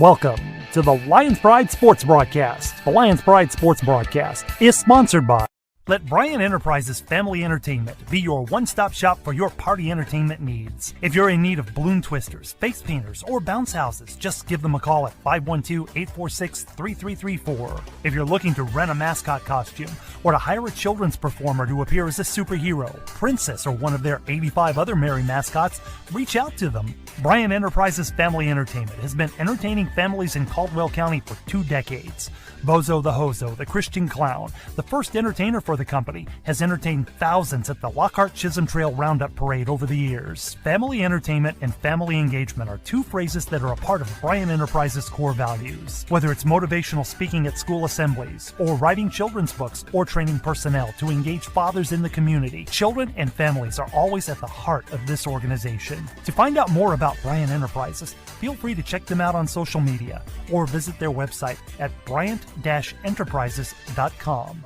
Welcome to the Lions Pride Sports Broadcast. The Lions Pride Sports Broadcast is sponsored by Let Bryan Enterprises Family Entertainment be your one-stop shop for your party entertainment needs. If you're in need of balloon twisters, face painters, or bounce houses, just give them a call at 512-846-3334. If you're looking to rent a mascot costume or to hire a children's performer to appear as a superhero, princess, or one of their 85 other merry mascots, reach out to them. Bryan Enterprises Family Entertainment has been entertaining families in Caldwell County for 2 decades. Bozo the Hozo, the Christian Clown, the first entertainer for the company, has entertained thousands at the Lockhart Chisholm Trail Roundup Parade over the years. Family entertainment and family engagement are 2 phrases that are a part of Bryan Enterprises' core values. Whether it's motivational speaking at school assemblies, or writing children's books, or training personnel to engage fathers in the community, children and families are always at the heart of this organization. To find out more about Bryan Enterprises, feel free to check them out on social media or visit their website at bryant-enterprises.com.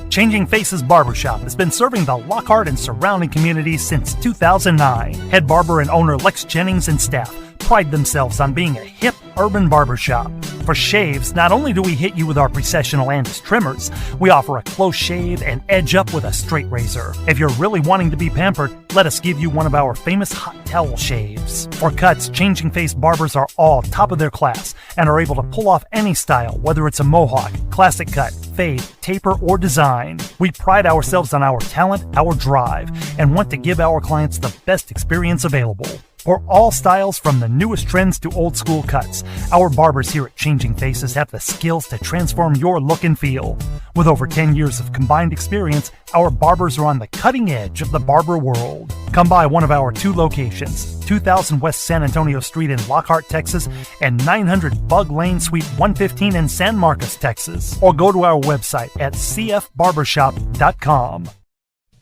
Changing Faces Barbershop has been serving the Lockhart and surrounding communities since 2009. Head barber and owner Lex Jennings and staff pride themselves on being a hip urban barbershop. For shaves, not only do we hit you with our processional Andis trimmers, we offer a close shave and edge up with a straight razor. If you're really wanting to be pampered, let us give you one of our famous hot towel shaves. For cuts, Changing Face barbers are all top of their class and are able to pull off any style, whether it's a mohawk, classic cut, fade, taper, or design. We pride ourselves on our talent, our drive, and want to give our clients the best experience available. For all styles, from the newest trends to old school cuts, our barbers here at Changing Faces have the skills to transform your look and feel. With over 10 years of combined experience, our barbers are on the cutting edge of the barber world. Come by one of our 2 locations, 2000 West San Antonio Street in Lockhart, Texas, and 900 Bug Lane, Suite 115 in San Marcos, Texas. Or go to our website at cfbarbershop.com.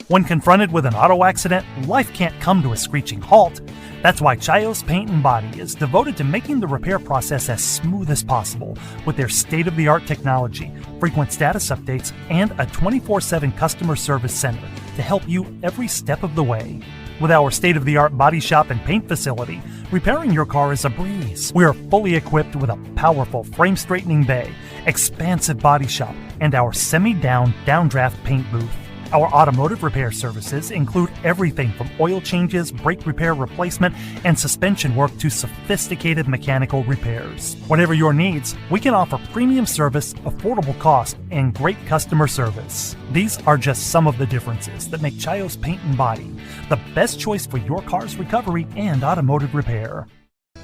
When confronted with an auto accident, life can't come to a screeching halt. That's why Chayos Paint and Body is devoted to making the repair process as smooth as possible with their state-of-the-art technology, frequent status updates, and a 24/7 customer service center to help you every step of the way. With our state-of-the-art body shop and paint facility, repairing your car is a breeze. We are fully equipped with a powerful frame-straightening bay, expansive body shop, and our semi-down downdraft paint booth. Our automotive repair services include everything from oil changes, brake repair replacement, and suspension work to sophisticated mechanical repairs. Whatever your needs, we can offer premium service, affordable cost, and great customer service. These are just some of the differences that make Chayos Paint and Body the best choice for your car's recovery and automotive repair.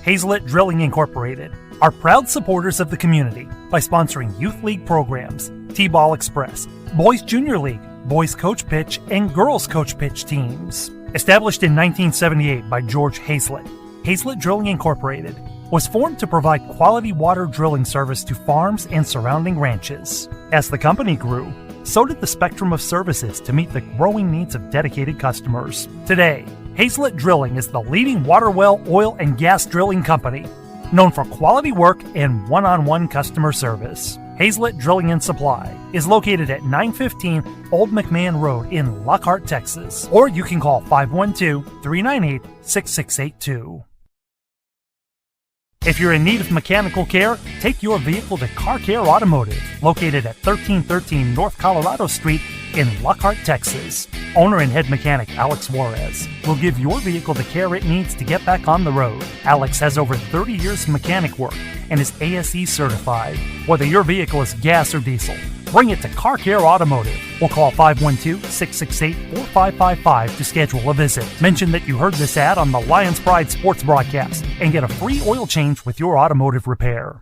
Hazelet Drilling Incorporated are proud supporters of the community by sponsoring Youth League programs, T-Ball Express, Boys Junior League, Boys Coach Pitch, and Girls Coach Pitch teams. Established in 1978 by George Hazelet, Hazelet Drilling Incorporated was formed to provide quality water drilling service to farms and surrounding ranches. As the company grew, so did the spectrum of services to meet the growing needs of dedicated customers. Today, Hazelet Drilling is the leading water well, oil, and gas drilling company, known for quality work and one-on-one customer service. Hazelet Drilling and Supply is located at 915 Old McMahon Road in Lockhart, Texas. Or you can call 512-398-6682. If you're in need of mechanical care, take your vehicle to Car Care Automotive, located at 1313 North Colorado Street in Lockhart, Texas. Owner and head mechanic Alex Juarez will give your vehicle the care it needs to get back on the road. Alex has over 30 years of mechanic work and is ASE certified. Whether your vehicle is gas or diesel, bring it to Car Care Automotive or call 512-668-4555 to schedule a visit. Mention that you heard this ad on the Lions Pride Sports Broadcast and get a free oil change with your automotive repair.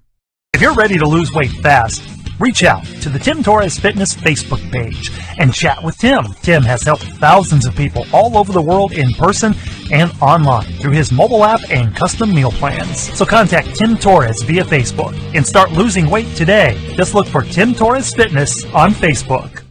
If you're ready to lose weight fast, reach out to the Tim Torres Fitness Facebook page and chat with Tim. Tim has helped thousands of people all over the world in person and online through his mobile app and custom meal plans. So contact Tim Torres via Facebook and start losing weight today. Just look for Tim Torres Fitness on Facebook.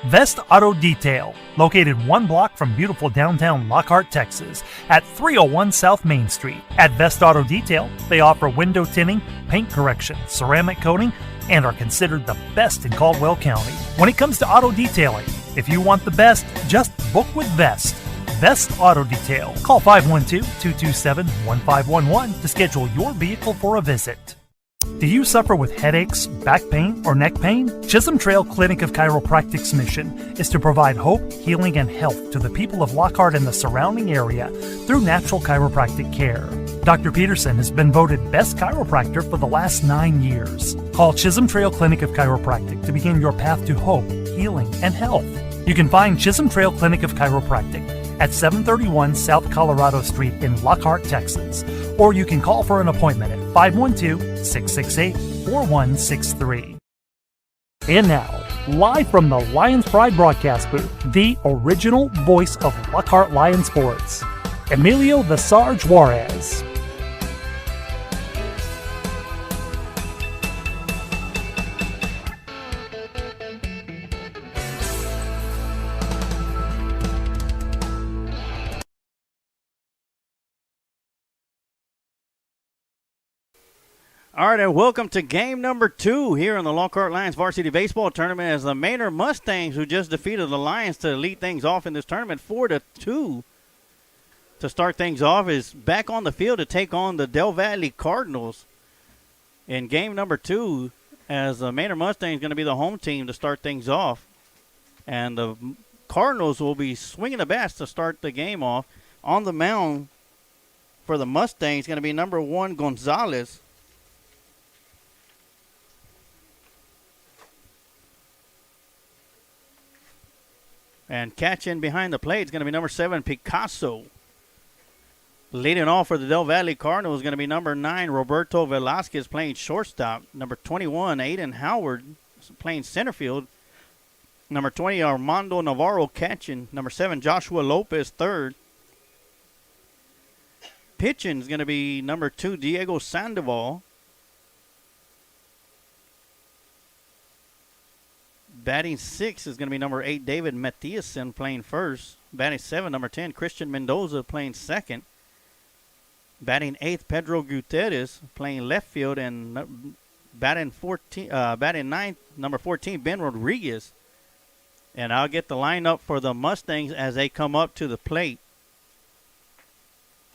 Vest Auto Detail, located 1 block from beautiful downtown Lockhart, Texas, at 301 South Main Street. At Vest Auto Detail, they offer window tinting, paint correction, ceramic coating, and are considered the best in Caldwell County. When it comes to auto detailing, if you want the best, just book with Vest. Vest Auto Detail. Call 512-227-1511 to schedule your vehicle for a visit. Do you suffer with headaches, back pain, or neck pain? Chisholm Trail Clinic of Chiropractic's mission is to provide hope, healing, and health to the people of Lockhart and the surrounding area through natural chiropractic care. Dr. Peterson has been voted Best Chiropractor for the last 9 years. Call Chisholm Trail Clinic of Chiropractic to begin your path to hope, healing, and health. You can find Chisholm Trail Clinic of Chiropractic at 731 South Colorado Street in Lockhart, Texas, or you can call for an appointment at 512-668-4163. And now, live from the Lions Pride broadcast booth, the original voice of Lockhart Lion Sports, Emilio the Sarge Juarez. All right, and welcome to game number 2 here in the Lockhart Lions Varsity Baseball Tournament as the Manor Mustangs, who just defeated the Lions to lead things off in this tournament 4-2 to start things off, is back on the field to take on the Valle Cardinals in game number 2, as the Manor Mustangs is going to be the home team to start things off. And the Cardinals will be swinging the bats to start the game off. On the mound for the Mustangs is going to be number 1, Gonzalez. And catching behind the plate is going to be number 7, Picasso. Leading off for the Valle Cardinals is going to be number 9, Roberto Velasquez, playing shortstop. Number 21, Aiden Howard, playing center field. Number 20, Armando Navarro, catching. Number 7, Joshua Lopez, third. Pitching is going to be number 2, Diego Sandoval. Batting 6 is going to be number 8, David Mathiasen, playing first. Batting 7, number 10, Christian Mendoza, playing second. Batting 8th, Pedro Gutierrez, playing left field. And batting 9th, number 14, Ben Rodriguez. And I'll get the lineup for the Mustangs as they come up to the plate.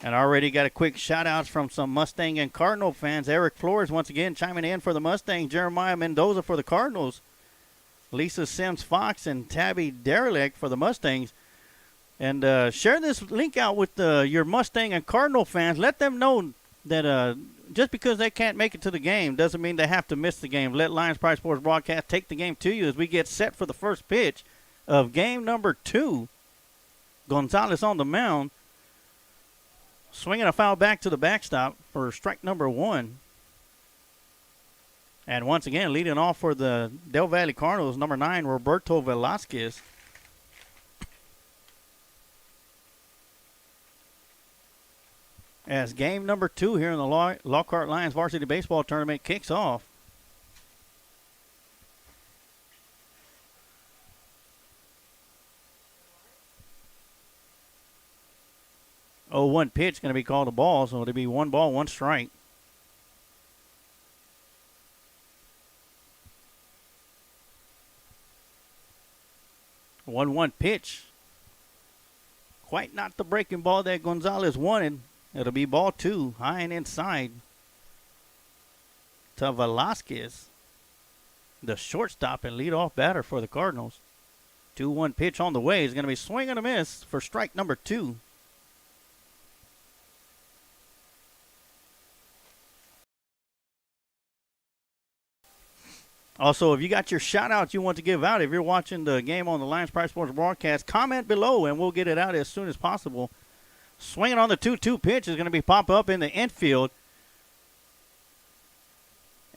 And I already got a quick shout-outs from some Mustang and Cardinal fans. Eric Flores once again chiming in for the Mustangs. Jeremiah Mendoza for the Cardinals. Lisa Sims Fox and Tabby Derelict for the Mustangs. And share this link out with your Mustang and Cardinal fans. Let them know that just because they can't make it to the game doesn't mean they have to miss the game. Let Lions Pride Sports Broadcast take the game to you as we get set for the first pitch of game number 2. Gonzalez on the mound. Swinging a foul back to the backstop for strike number 1. And once again, leading off for the Valle Cardinals, number 9, Roberto Velasquez. As game number 2 here in the Lockhart Lions Varsity Baseball Tournament kicks off. Oh, 1 pitch going to be called a ball, so it'll be 1 ball, 1 strike. 1-1 pitch. Quite not the breaking ball that Gonzalez wanted. It'll be ball 2, high and inside to Velasquez, the shortstop and leadoff batter for the Cardinals. 2-1 pitch on the way. Is going to be swing and a miss for strike number 2. Also, if you got your shout-outs you want to give out, if you're watching the game on the Lions Pride Sports broadcast, comment below and we'll get it out as soon as possible. Swinging on the 2-2 pitch is going to be pop up in the infield.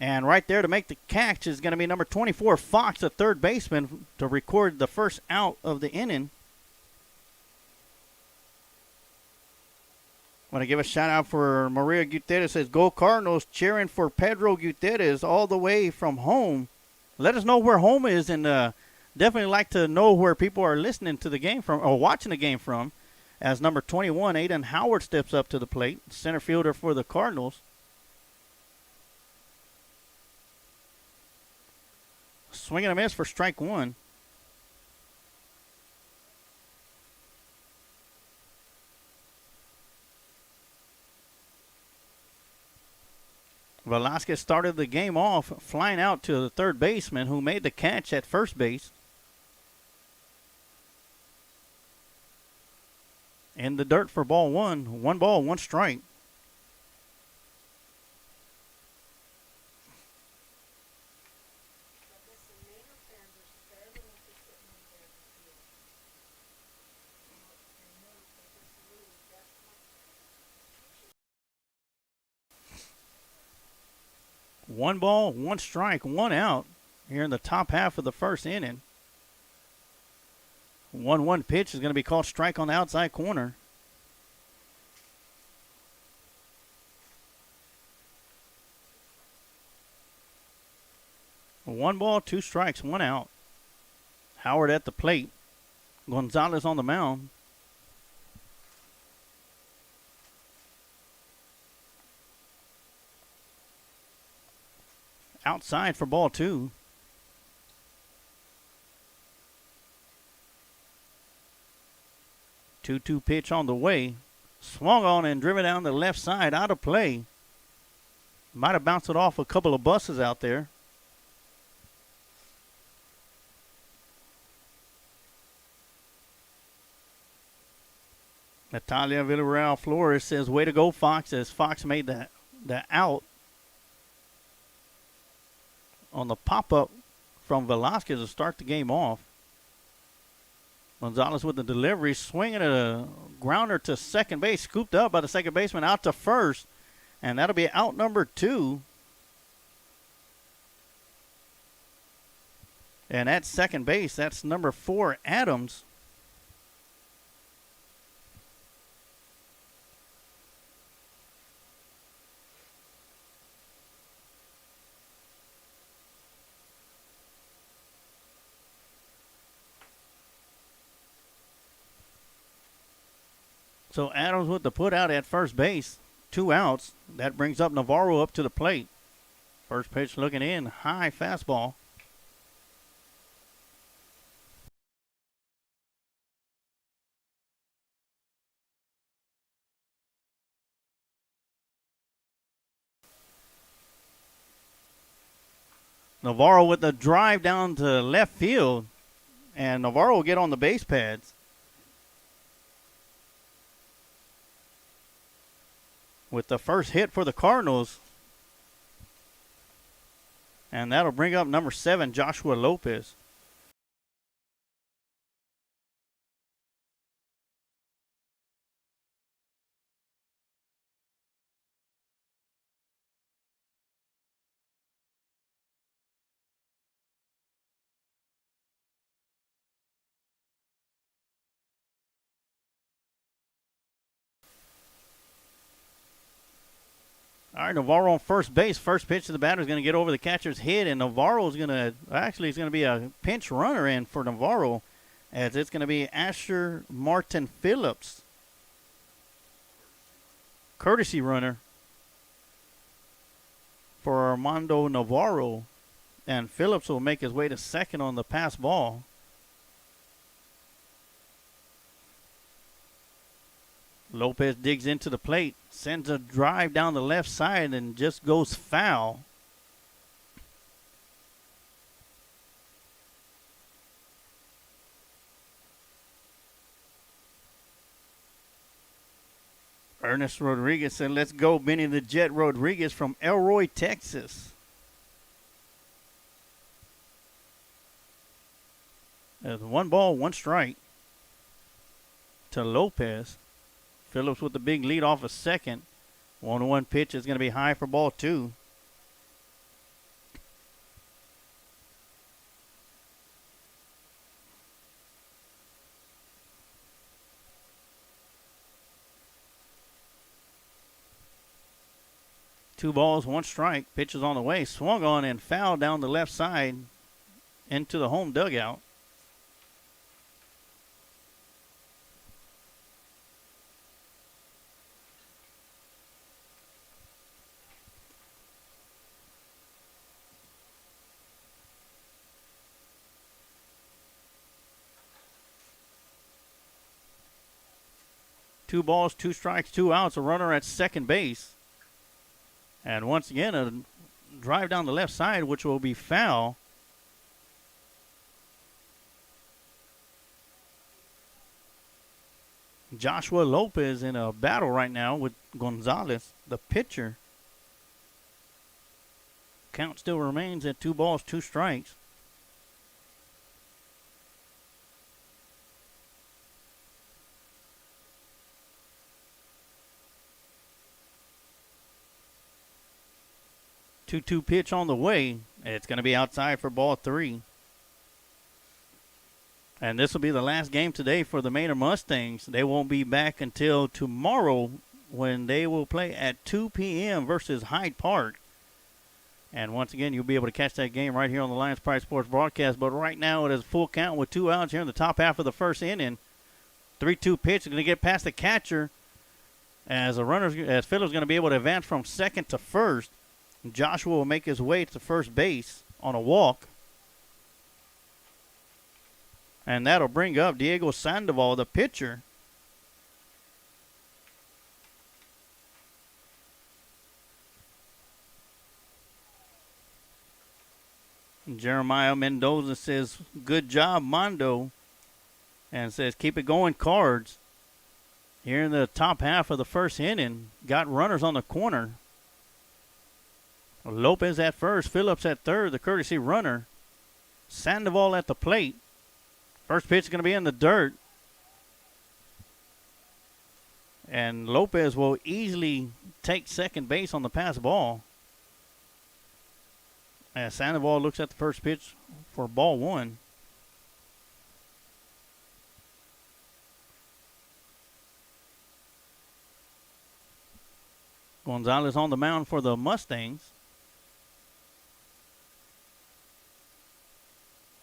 And right there to make the catch is going to be number 24, Fox, the third baseman, to record the first out of the inning. I want to give a shout-out for Maria Gutierrez. Says, go Cardinals, cheering for Pedro Gutierrez all the way from home. Let us know where home is, and definitely like to know where people are listening to the game from or watching the game from. As number 21, Aiden Howard, steps up to the plate, center fielder for the Cardinals. Swing and a miss for strike 1. Velasquez started the game off flying out to the third baseman who made the catch at first base. In the dirt for ball one. 1 ball, 1 strike. One ball, 1 strike, 1 out here in the top half of the first inning. 1-1 pitch is going to be called strike on the outside corner. One ball, 2 strikes, 1 out. Howard at the plate. Gonzalez on the mound. Outside for ball 2. 2-2 pitch on the way. Swung on and driven down the left side, out of play. Might have bounced it off a couple of buses out there. Natalia Villarreal Flores says, way to go, Fox, as Fox made the out on the pop-up from Velasquez to start the game off. Gonzalez with the delivery, swinging at a grounder to second base, scooped up by the second baseman, out to first, and that'll be out number 2. And at second base, that's number 4, Adams. So Adams with the put out at first base. 2 outs. That brings up Navarro up to the plate. First pitch looking in. High fastball. Navarro with the drive down to left field. And Navarro will get on the base pads. With the first hit for the Cardinals. And that'll bring up number 7, Joshua Lopez. All right, Navarro on first base. First pitch to the batter is going to get over the catcher's head, and Navarro is going to actually, it's going to be a pinch runner in for Navarro, as it's going to be Asher Martin Phillips. Courtesy runner for Armando Navarro, and Phillips will make his way to second on the pass ball. Lopez digs into the plate, sends a drive down the left side, and just goes foul. Ernest Rodriguez said, let's go, Benny the Jet Rodriguez from Elroy, Texas. There's 1 ball, 1 strike to Lopez. Phillips with the big lead off a second. 1-1 pitch is going to be high for ball 2. Two balls, 1 strike. Pitch is on the way. Swung on and fouled down the left side into the home dugout. Two balls, 2 strikes, 2 outs. A runner at second base. And once again, a drive down the left side, which will be foul. Joshua Lopez in a battle right now with Gonzalez, the pitcher. Count still remains at 2 balls, 2 strikes. Two pitch on the way. It's going to be outside for ball 3. And this will be the last game today for the Manor Mustangs. They won't be back until tomorrow when they will play at 2 p.m. versus Hyde Park. And once again, you'll be able to catch that game right here on the Lions Pride Sports broadcast. But right now, it is full count with 2 outs here in the top half of the first inning. 3-2 pitch is going to get past the catcher as Phillips going to be able to advance from second to first. Joshua will make his way to first base on a walk. And that'll bring up Diego Sandoval, the pitcher. Jeremiah Mendoza says, good job, Mondo. And says, keep it going, Cards. Here in the top half of the first inning, got runners on the corner. Lopez at first, Phillips at third, the courtesy runner. Sandoval at the plate. First pitch is going to be in the dirt. And Lopez will easily take second base on the pass ball. As Sandoval looks at the first pitch for ball 1. Gonzalez on the mound for the Mustangs.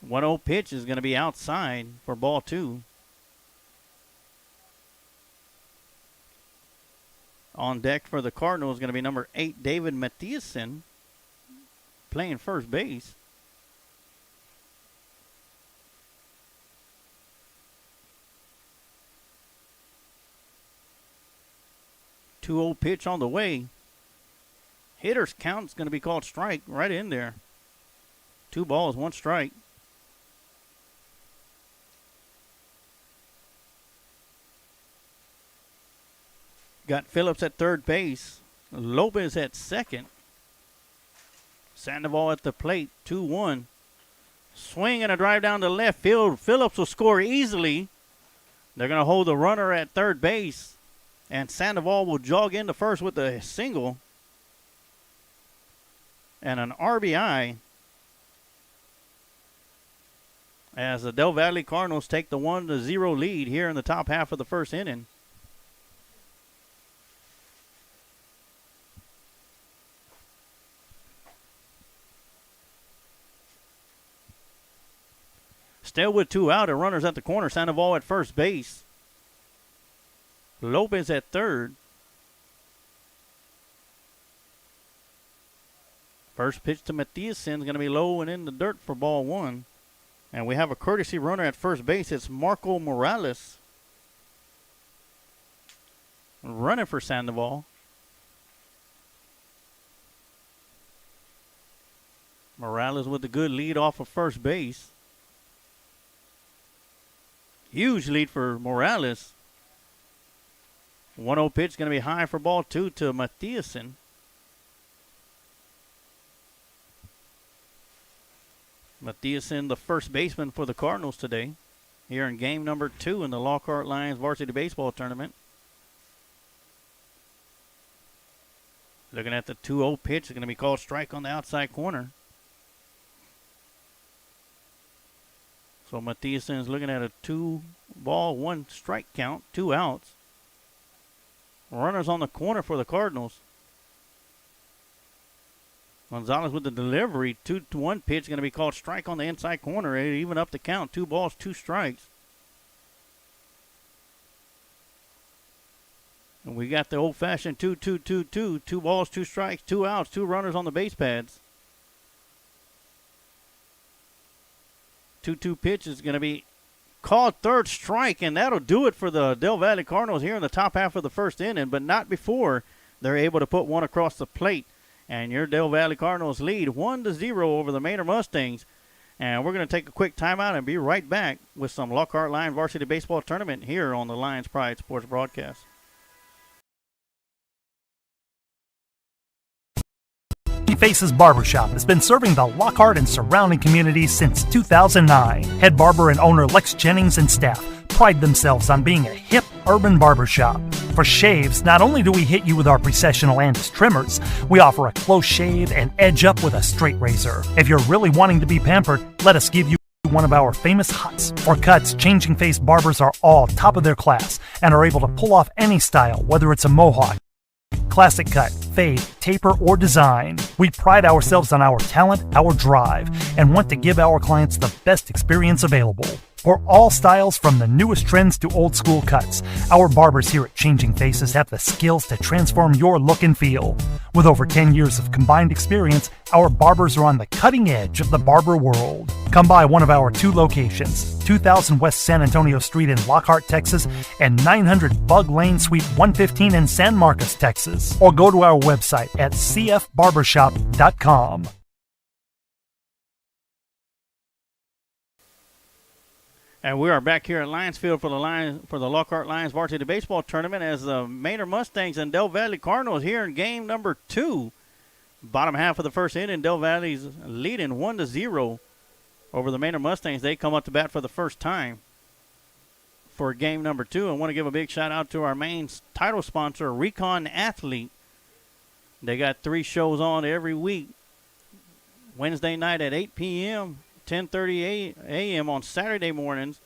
1-0 pitch is going to be outside for ball 2. On deck for the Cardinals is going to be number 8, David Mathiasen, playing first base. Two 2-0 pitch on the way. Hitter's count is going to be called strike right in there. 2 balls, 1 strike. Got Phillips at third base. Lopez at second. Sandoval at the plate. 2-1. Swing and a drive down to left field. Phillips will score easily. They're going to hold the runner at third base. And Sandoval will jog into first with a single. And an RBI. As the Del Valle Cardinals take the 1-0 lead here in the top half of the first inning. Still with 2 out and runners at the corner. Sandoval at first base. Lopez at third. First pitch to Mathiasen is going to be low and in the dirt for ball 1. And we have a courtesy runner at first base. It's Marco Morales. Running for Sandoval. Morales with a good lead off of first base. Huge lead for Morales. 1-0 pitch going to be high for ball 2 to Mathiasen. Mathiasen, the first baseman for the Cardinals today, here in game number 2 in the Lockhart Lions Varsity Baseball Tournament. Looking at the 2-0 pitch, it's going to be called strike on the outside corner. So Mathiasen is looking at a 2-ball, 1 strike count, 2 outs. Runners on the corner for the Cardinals. Gonzalez with the delivery. 2-1 pitch going to be called strike on the inside corner. Even up the count. 2 balls, 2 strikes. And we got the old-fashioned 2-2-2-2. 2 balls, 2 strikes, 2 outs, 2 runners on the base pads. 2-2 pitch is going to be called third strike, and that'll do it for the Del Valle Cardinals here in the top half of the first inning, but not before they're able to put one across the plate. And your Del Valle Cardinals lead 1-0 over the Manor Mustangs. And we're going to take a quick timeout and be right back with some Lockhart Lion Varsity Baseball Tournament here on the Lions Pride Sports Broadcast. Faces Barbershop has been serving the Lockhart and surrounding communities since 2009. Head barber and owner Lex Jennings and staff pride themselves on being a hip urban barbershop. For shaves, not only do we hit you with our Precessional Andis trimmers, we offer a close shave and edge up with a straight razor. If you're really wanting to be pampered, let us give you one of our famous huts. For cuts, Changing Face barbers are all top of their class and are able to pull off any style, whether it's a mohawk, classic cut, fade, taper, or design. We pride ourselves on our talent, our drive, and want to give our clients the best experience available. For all styles, from the newest trends to old school cuts, our barbers here at Changing Faces have the skills to transform your look and feel. With over 10 years of combined experience, our barbers are on the cutting edge of the barber world. Come by one of our 2 locations, 2000 West San Antonio Street in Lockhart, Texas, and 900 Bug Lane, Suite 115 in San Marcos, Texas. Or go to our website at cfbarbershop.com. And we are back here at Lions Field for the Lockhart Lions Varsity Baseball Tournament as the Manor Mustangs and Del Valle Cardinals here in game number 2. Bottom half of the first inning, Del Valle's leading 1-0 over the Manor Mustangs. They come up to bat for the first time for game number 2. I want to give a big shout out to our main title sponsor, Recon Athlete. They got 3 shows on every week. Wednesday night at 8 p.m., 10:30 a.m. on Saturday mornings,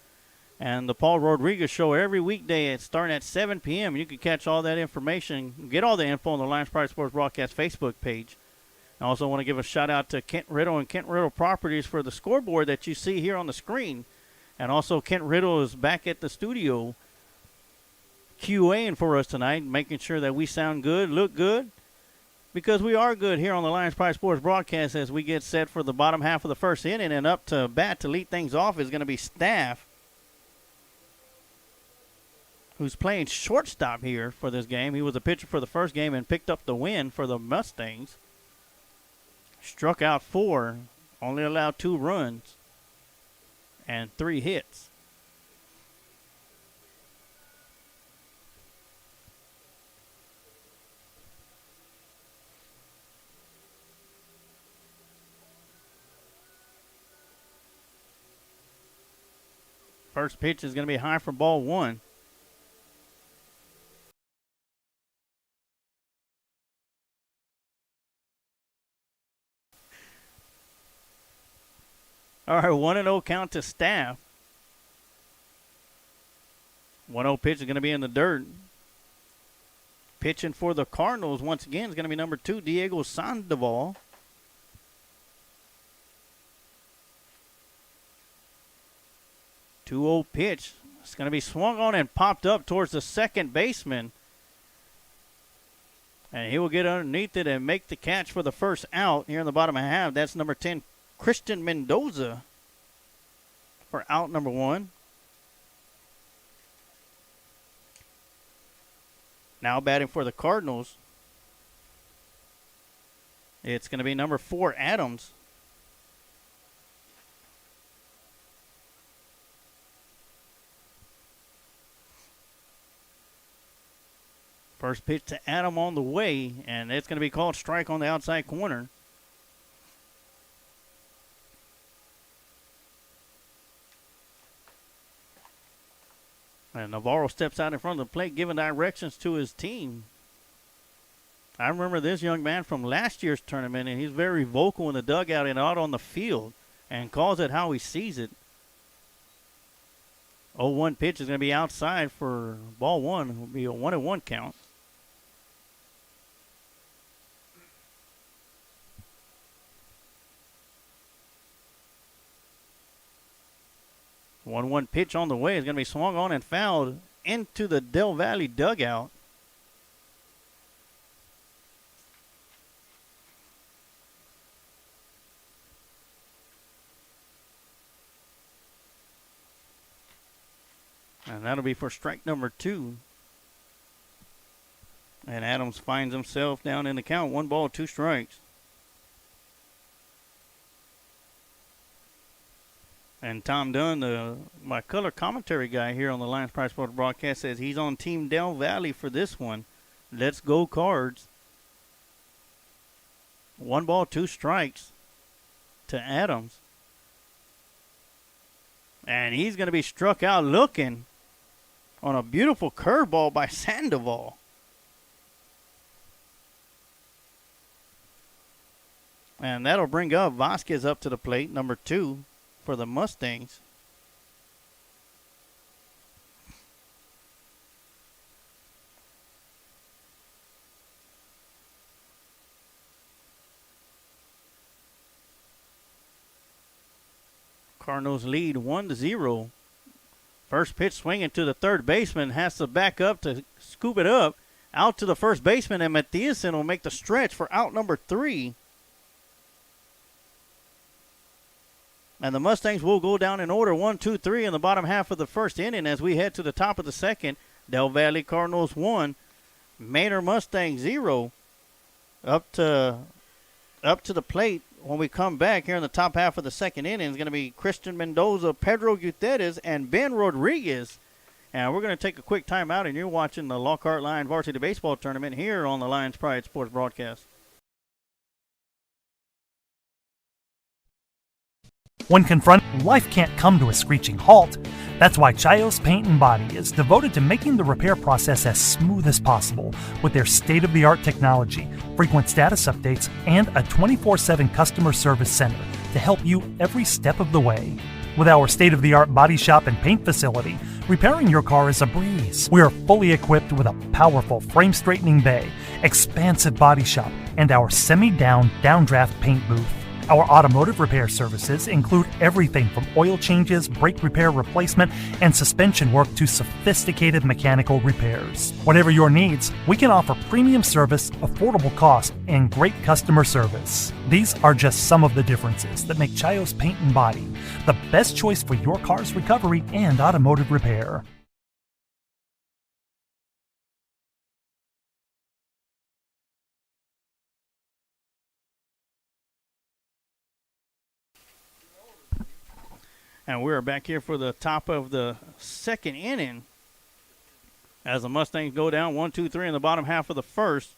and the Paul Rodriguez Show every weekday starting at 7 p.m. You can catch all that information, get all the info on the Lions Pride Sports Broadcast Facebook page. I also want to give a shout out to Kent Riddle and Kent Riddle Properties for the scoreboard that you see here on the screen. And also Kent Riddle is back at the studio QAing for us tonight, making sure that we sound good, look good, because we are good here on the Lions Pride Sports Broadcast as we get set for the bottom half of the first inning. And up to bat to lead things off is going to be Staff, who's playing shortstop here for this game. He was a pitcher for the first game and picked up the win for the Mustangs. Struck out 4, only allowed 2 runs and 3 hits. First pitch is going to be high for ball 1. All right, 1-0 count to Staff. 1-0 pitch is going to be in the dirt. Pitching for the Cardinals once again is going to be number 2, Diego Sandoval. 2-0 pitch. It's going to be swung on and popped up towards the second baseman. And he will get underneath it and make the catch for the first out here in the bottom half. That's number 10, Christian Mendoza, for out number 1. Now batting for the Cardinals, it's going to be number 4, Adams. First pitch to Adam on the way, and it's going to be called strike on the outside corner. And Navarro steps out in front of the plate, giving directions to his team. I remember this young man from last year's tournament, and he's very vocal in the dugout and out on the field and calls it how he sees it. 0-1 pitch is going to be outside for ball 1. It will be a 1-1 count. One pitch on the way is going to be swung on and fouled into the Del Valle dugout. And that'll be for strike number 2. And Adams finds himself down in the count. 1 ball, 2 strikes. And Tom Dunn, my color commentary guy here on the Lions Pride Sports broadcast, says he's on Team Del Valle for this one. Let's go Cards. 1 ball, 2 strikes to Adams. And he's going to be struck out looking on a beautiful curveball by Sandoval. And that'll bring up Vasquez up to the plate, number 2 for the Mustangs. Cardinals lead 1-0. First pitch swinging to the third baseman, has to back up to scoop it up. Out to the first baseman, and Mathiasen will make the stretch for out number 3. And the Mustangs will go down in order 1, 2, 3 in the bottom half of the first inning as we head to the top of the second. Del Valle Cardinals 1, Manor Mustangs 0. Up to the plate when we come back here in the top half of the second inning is going to be Christian Mendoza, Pedro Gutierrez, and Ben Rodriguez. And we're going to take a quick timeout, and you're watching the Lockhart Lions Varsity Baseball Tournament here on the Lions Pride Sports broadcast. When confronted, life can't come to a screeching halt. That's why Chayos Paint and Body is devoted to making the repair process as smooth as possible with their state-of-the-art technology, frequent status updates, and a 24/7 customer service center to help you every step of the way. With our state-of-the-art body shop and paint facility, repairing your car is a breeze. We are fully equipped with a powerful frame-straightening bay, expansive body shop, and our semi-down, downdraft paint booth. Our automotive repair services include everything from oil changes, brake repair replacement, and suspension work to sophisticated mechanical repairs. Whatever your needs, we can offer premium service, affordable cost, and great customer service. These are just some of the differences that make Chayos Paint and Body the best choice for your car's recovery and automotive repair. And we're back here for the top of the second inning as the Mustangs go down 1, 2, 3 in the bottom half of the first.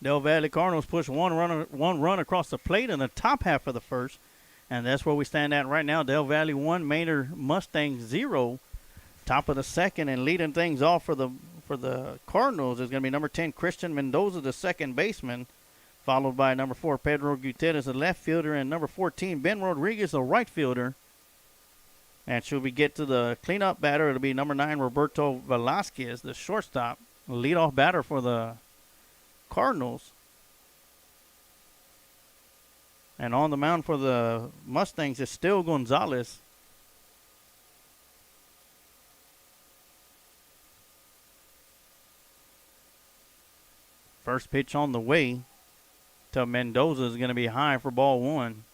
Del Valle Cardinals push one run across the plate in the top half of the first, and that's where we stand at right now. Del Valle 1, Manor Mustangs 0. Top of the second, and leading things off for the Cardinals is going to be number 10 Christian Mendoza, the second baseman, followed by number 4, Pedro Gutierrez, the left fielder, and number 14, Ben Rodriguez, the right fielder. And should we get to the cleanup batter, it'll be number 9, Roberto Velasquez, the shortstop, leadoff batter for the Cardinals. And on the mound for the Mustangs is still Gonzalez. First pitch on the way to Mendoza is going to be high for ball 1.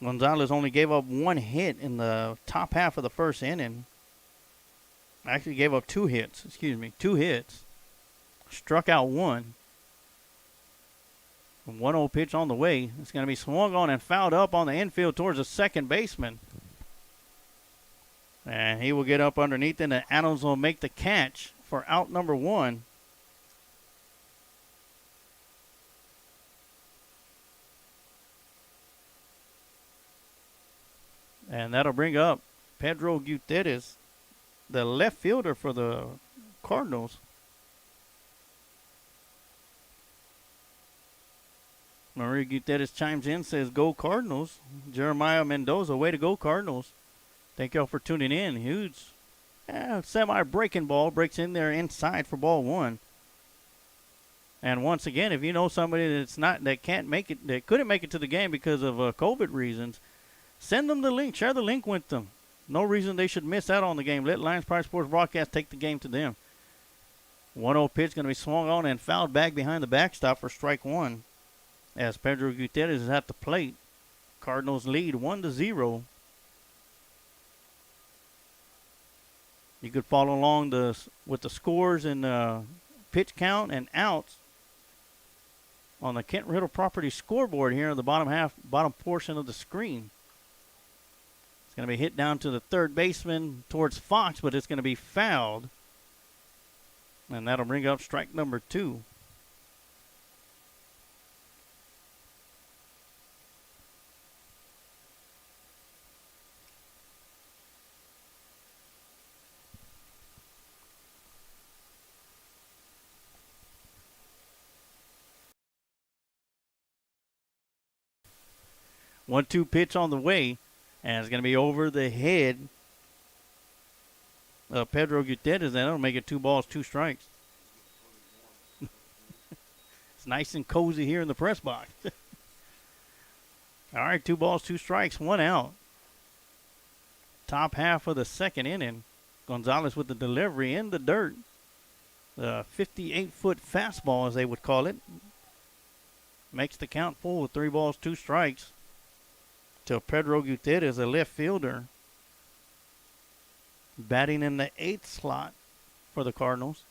Gonzalez only gave up 1 hit in the top half of the first inning. Actually gave up 2 hits. 2 hits. Struck out 1. 1-0 pitch on the way. It's going to be swung on and fouled up on the infield towards the second baseman. And he will get up underneath, and the Adams will make the catch for out number 1. And that'll bring up Pedro Gutierrez, the left fielder for the Cardinals. Maria Gutierrez chimes in, says, "Go Cardinals." Jeremiah Mendoza, way to go Cardinals. Thank y'all for tuning in. Huge semi-breaking ball breaks in there inside for ball 1. And once again, if you know somebody that can't make it, that couldn't make it to the game because of COVID reasons, send them the link. Share the link with them. No reason they should miss out on the game. Let Lions Pride Sports Broadcast take the game to them. 1-0 pitch going to be swung on and fouled back behind the backstop for strike 1 as Pedro Gutierrez is at the plate. Cardinals lead 1-0. You could follow along with the scores and pitch count and outs on the Kent Riddle Property scoreboard here on the bottom portion of the screen. It's going to be hit down to the third baseman towards Fox, but it's going to be fouled. And that'll bring up strike number 2. One-two pitch on the way, and it's going to be over the head of Pedro Gutierrez, and that'll make it 2 balls, 2 strikes. It's nice and cozy here in the press box. All right, 2 balls, 2 strikes, 1 out. Top half of the second inning. Gonzalez with the delivery in the dirt. The 58-foot fastball, as they would call it. Makes the count full with 3 balls, 2 strikes. To Pedro Gutierrez, a left fielder, batting in the 8th slot for the Cardinals.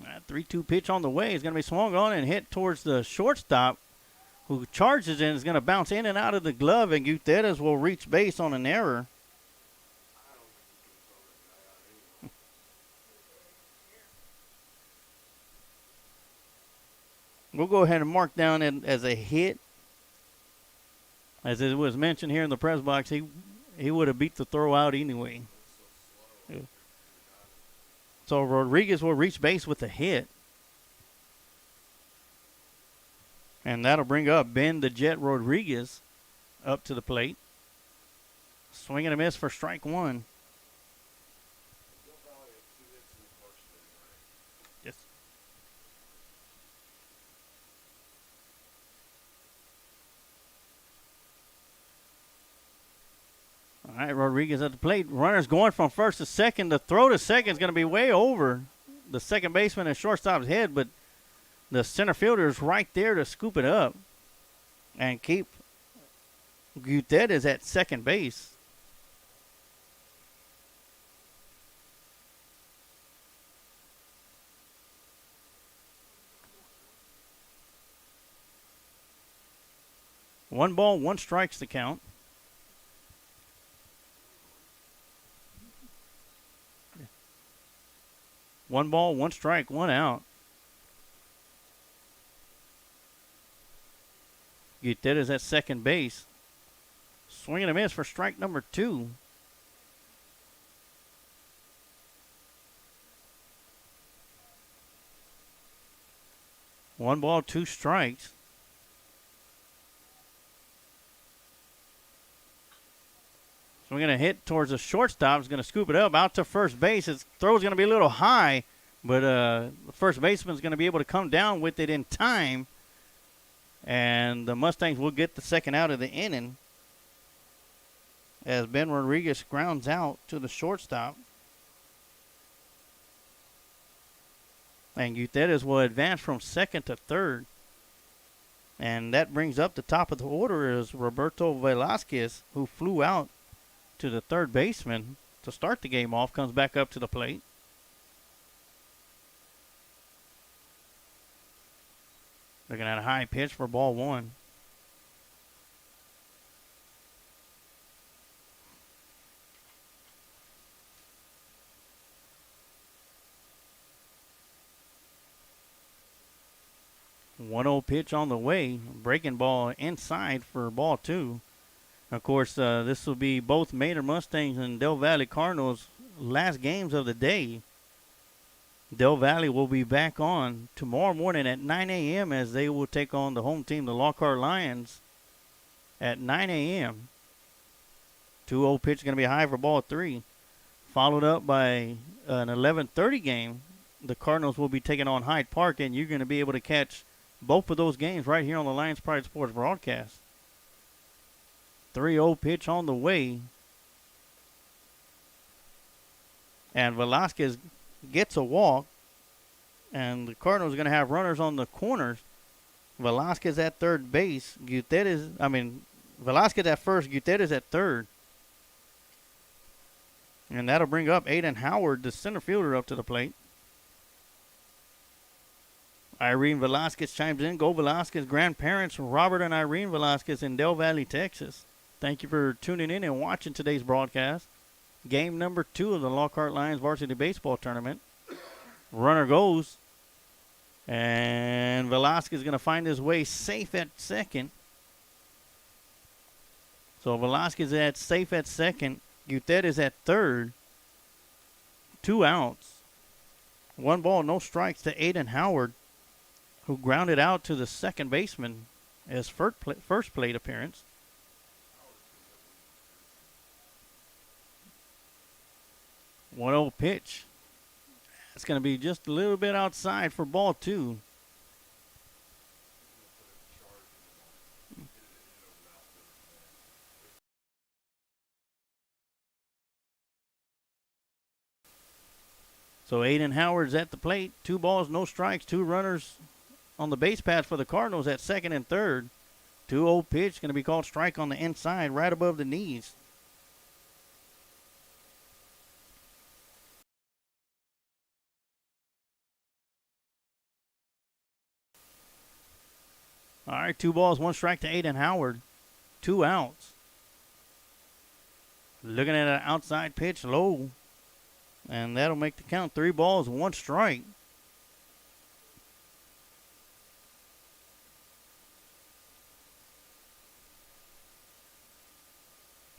That 3-2 pitch on the way is going to be swung on and hit towards the shortstop, who charges and is going to bounce in and out of the glove, and Gutierrez will reach base on an error. We'll go ahead and mark down as a hit. As it was mentioned here in the press box, he would have beat the throw out anyway. So Rodriguez will reach base with a hit. And that'll bring up Ben the Jet Rodriguez up to the plate. Swing and a miss for strike 1. Yes. All right, Rodriguez at the plate. Runners going from first to second. The throw to second is going to be way over the second baseman and shortstop's head, but the center fielder is right there to scoop it up and keep Gutierrez at second base. One ball, 1 strike's the count. One ball, 1 strike, 1 out. Gutierrez at second base. Swing and a miss for strike number 2. One ball, 2 strikes. So we're going to hit towards the shortstop. It's going to scoop it up out to first base. His throw's going to be a little high, but the first baseman's going to be able to come down with it in time. And the Mustangs will get the second out of the inning as Ben Rodriguez grounds out to the shortstop. And Gutierrez will advance from second to third. And that brings up the top of the order is Roberto Velasquez, who flew out to the third baseman to start the game off, comes back up to the plate. Looking at a high pitch for ball 1. One-oh pitch on the way. Breaking ball inside for ball 2. Of course, this will be both Manor Mustangs and Del Valle Cardinals' last games of the day. Del Valle will be back on tomorrow morning at 9 a.m. as they will take on the home team, the Lockhart Lions, at 9 a.m. 2-0 pitch going to be high for ball 3. Followed up by an 11:30 game. The Cardinals will be taking on Hyde Park, and you're going to be able to catch both of those games right here on the Lions Pride Sports broadcast. 3-0 pitch on the way. And Velasquez gets a walk. And the Cardinals are going to have runners on the corners Velasquez at third base. Velasquez at first. Gutierrez at third. And that'll bring up Aiden Howard, the center fielder, up to the plate. Irene Velasquez chimes in. Go Velasquez. Grandparents Robert and Irene Velasquez in Del Valle, Texas. Thank you for tuning in and watching today's broadcast. Game number 2 of the Lockhart Lions Varsity Baseball Tournament. Runner goes. And Velasquez is going to find his way safe at second. So Velasquez at safe at second. Gutierrez at third. 2 outs. 1 ball, no strikes to Aiden Howard, who grounded out to the second baseman as first plate appearance. One old pitch. It's going to be just a little bit outside for ball 2. So Aiden Howard's at the plate. 2 balls, no strikes. 2 runners on the base paths for the Cardinals at second and third. 2-0 pitch, going to be called strike on the inside, right above the knees. All right, 2 balls, 1 strike to Aiden Howard. 2 outs. Looking at an outside pitch, low. And that'll make the count. 3 balls, 1 strike.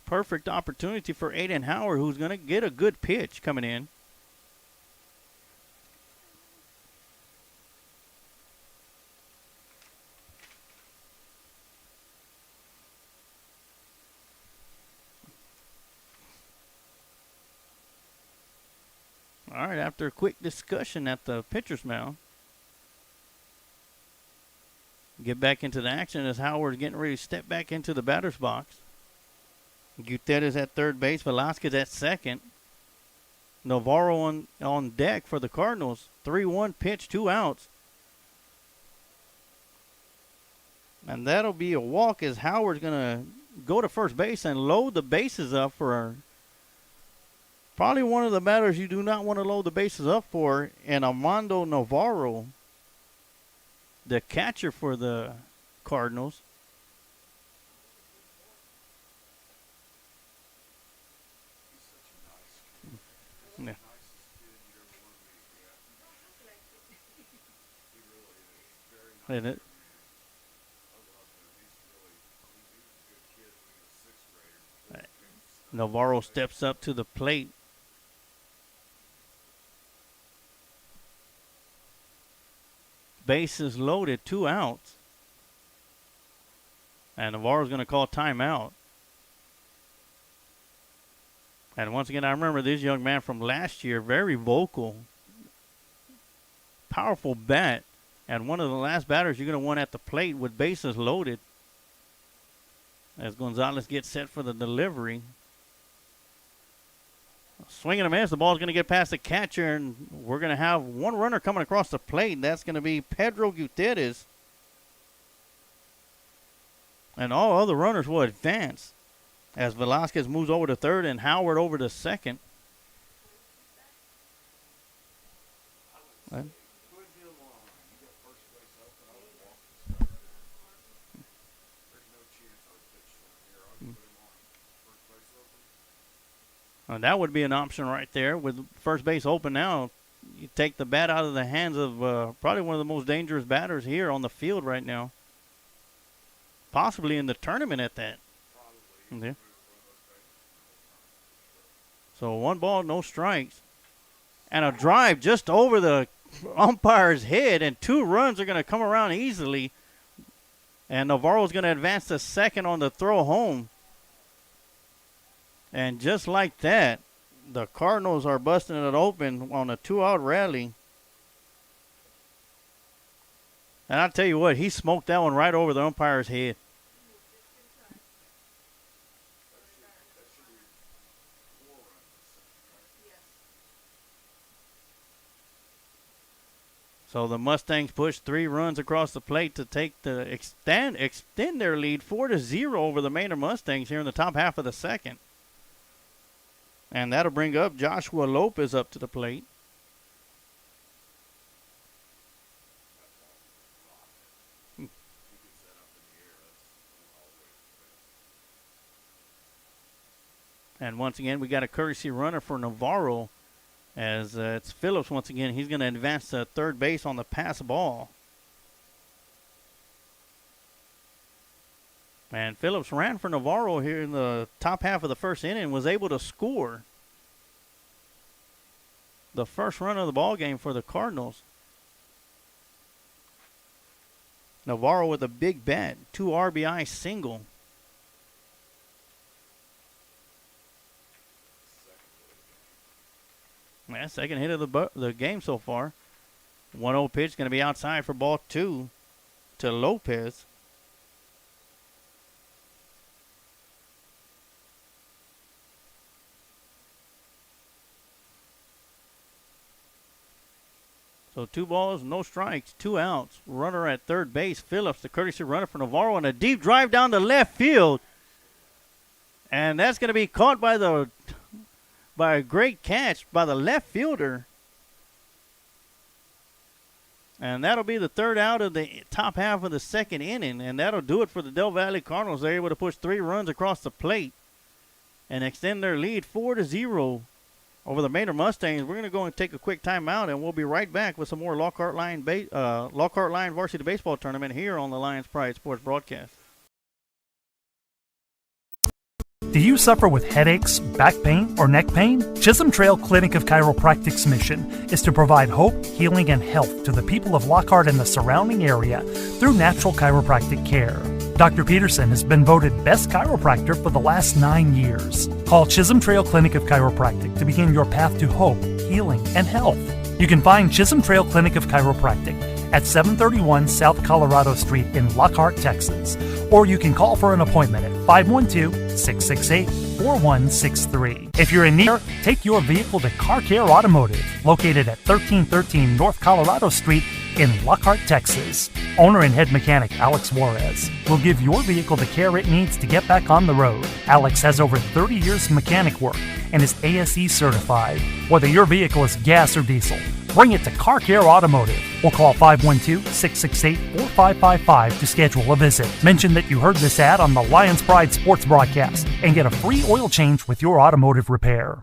Perfect opportunity for Aiden Howard, who's going to get a good pitch coming in. All right, after a quick discussion at the pitcher's mound, get back into the action as Howard's getting ready to step back into the batter's box. Gutierrez at third base, Velasquez at second. Navarro on deck for the Cardinals. 3-1 pitch, 2 outs. And that'll be a walk as Howard's going to go to first base and load the bases up for probably one of the batters you do not want to load the bases up for, and Armando Navarro, the catcher for the Cardinals. Yeah. Isn't it? Navarro steps up to the plate. Bases loaded, 2 outs. And Navarro's going to call timeout. And once again, I remember this young man from last year, very vocal, powerful bat, and one of the last batters you're going to want at the plate with bases loaded as Gonzalez gets set for the delivery. Swing and a miss. The ball's going to get past the catcher, and we're going to have 1 runner coming across the plate. That's going to be Pedro Gutierrez. And all other runners will advance as Velasquez moves over to third and Howard over to second. That would be an option right there with first base open now. You take the bat out of the hands of probably one of the most dangerous batters here on the field right now. Possibly in the tournament at that. Okay. So 1 ball, no strikes. And a drive just over the umpire's head, and 2 runs are going to come around easily. And Navarro's going to advance to second on the throw home. And just like that, the Cardinals are busting it open on a 2-out rally. And I'll tell you what, he smoked that one right over the umpire's head. So the Mustangs push 3 runs across the plate to take the extend their lead 4-0 over the Manor Mustangs here in the top half of the second. And that'll bring up Joshua Lopez up to the plate. And once again, we got a courtesy runner for Navarro, as it's Phillips once again. He's going to advance to third base on the pass ball. And Phillips ran for Navarro here in the top half of the first inning and was able to score the first run of the ball game for the Cardinals. Navarro with a big bat, 2 RBI single. Yeah, second hit of the game so far. 1-0 pitch going to be outside for ball 2 to Lopez. So 2 balls, no strikes, 2 outs. Runner at third base. Phillips, the courtesy runner for Navarro, and a deep drive down to left field. And that's going to be caught by a great catch by the left fielder. And that'll be the third out of the top half of the second inning. And that'll do it for the Del Valle Cardinals. They're able to push 3 runs across the plate and extend their lead 4-0 over the Manor Mustangs. We're going to go and take a quick timeout, and we'll be right back with some more Lockhart Line Varsity Baseball Tournament here on the Lions Pride Sports Broadcast. Do you suffer with headaches, back pain, or neck pain? Chisholm Trail Clinic of Chiropractic's mission is to provide hope, healing, and health to the people of Lockhart and the surrounding area through natural chiropractic care. Dr. Peterson has been voted Best Chiropractor for the last 9 years. Call Chisholm Trail Clinic of Chiropractic to begin your path to hope, healing, and health. You can find Chisholm Trail Clinic of Chiropractic at 731 South Colorado Street in Lockhart, Texas. Or you can call for an appointment at 512-668-4163. If you're in need, take your vehicle to Car Care Automotive, located at 1313 North Colorado Street in Lockhart, Texas. Owner and head mechanic Alex Juarez will give your vehicle the care it needs to get back on the road. Alex has over 30 years of mechanic work and is ASE certified. Whether your vehicle is gas or diesel, bring it to Car Care Automotive or call 512-668-4555 to schedule a visit. Mention that you heard this ad on the Lions Pride Sports broadcast and get a free oil change with your automotive repair.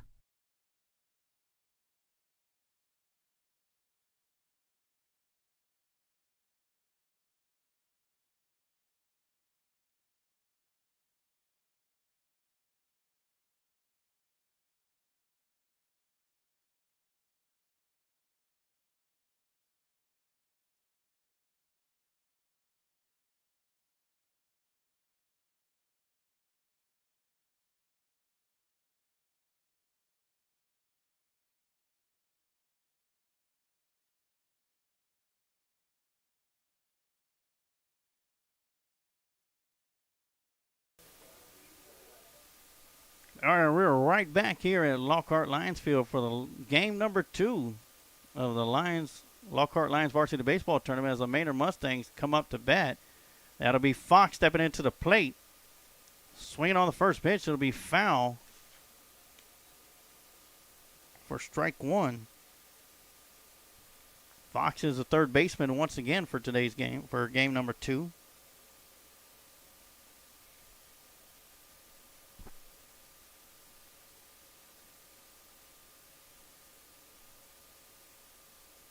All right, we're right back here at Lockhart Lions Field for the game number 2 of the Lockhart Lions Varsity Baseball Tournament as the Manor Mustangs come up to bat. That'll be Fox stepping into the plate. Swinging on the first pitch, it'll be foul for strike 1. Fox is the third baseman once again for today's game, for game number 2.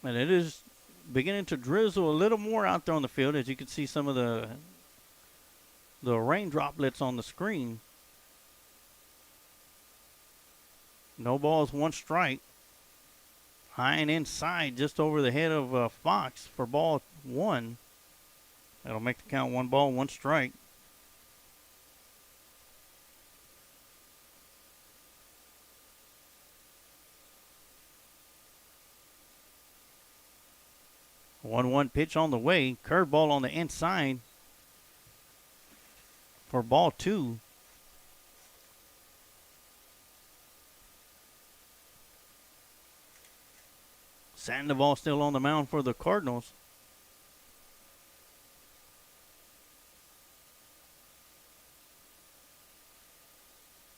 And it is beginning to drizzle a little more out there on the field, as you can see some of the rain droplets on the screen. No balls, 1 strike. High and inside, just over the head of Fox for ball 1. That'll make the count 1 ball, 1 strike. One pitch on the way. Curveball on the inside for ball 2. Sandoval still on the mound for the Cardinals.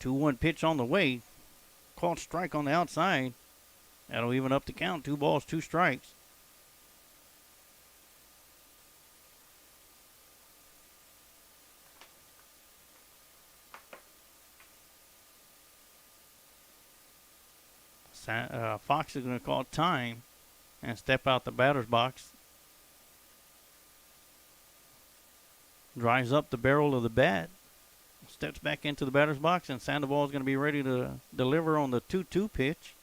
2-1 pitch on the way. Called strike on the outside. That'll even up the count. 2 balls, 2 strikes. Fox is going to call time and step out the batter's box. Drives up the barrel of the bat. Steps back into the batter's box, and Sandoval is going to be ready to deliver on the 2-2 pitch.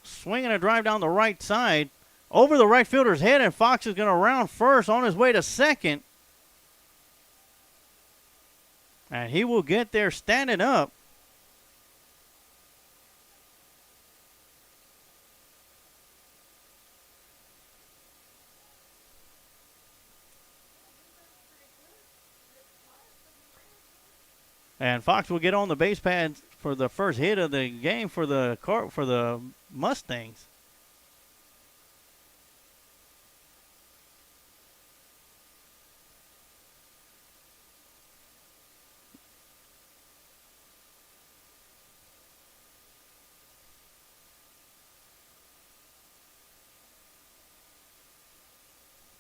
Swinging a drive down the right side over the right fielder's head, and Fox is going to round first on his way to second. And he will get there standing up. And Fox will get on the base pad for the first hit of the game for the Mustangs.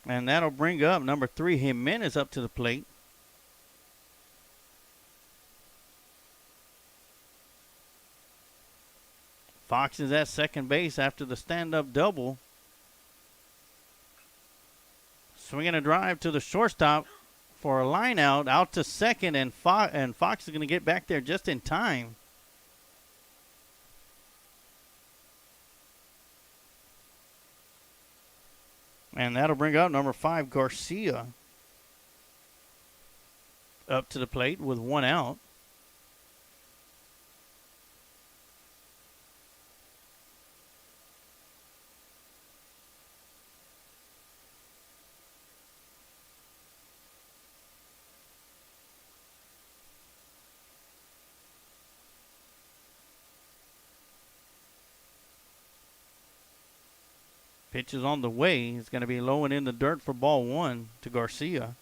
And that'll bring up number 3, Jimenez, up to the plate. Fox is at second base after the stand-up double. Swinging a drive to the shortstop for a line out to second, and Fox is going to get back there just in time. And that'll bring up number 5, Garcia, up to the plate with 1 out. Pitch is on the way. It's going to be low and in the dirt for ball 1 to Garcia.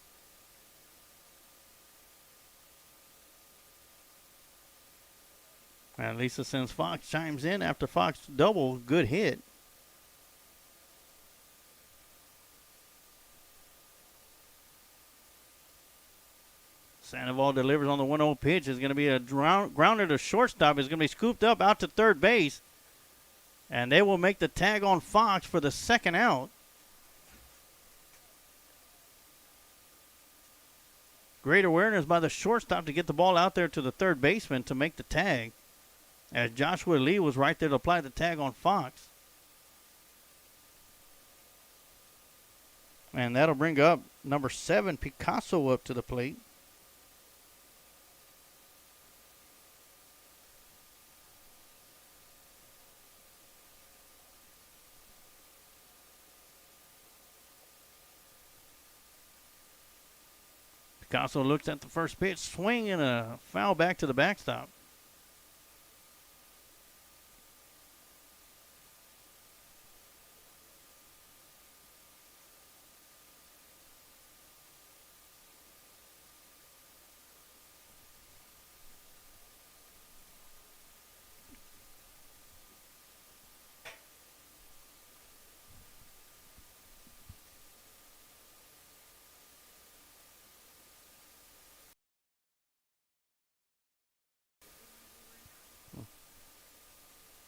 And Lisa Sims Fox chimes in after Fox double. Good hit. Sandoval delivers on the 1-0 pitch. It's going to be a grounder to shortstop. It's going to be scooped up out to third base. And they will make the tag on Fox for the second out. Great awareness by the shortstop to get the ball out there to the third baseman to make the tag, as Joshua Lee was right there to apply the tag on Fox. And that'll bring up number 7, Picasso, up to the plate. Picasso looks at the first pitch, swing and a foul back to the backstop.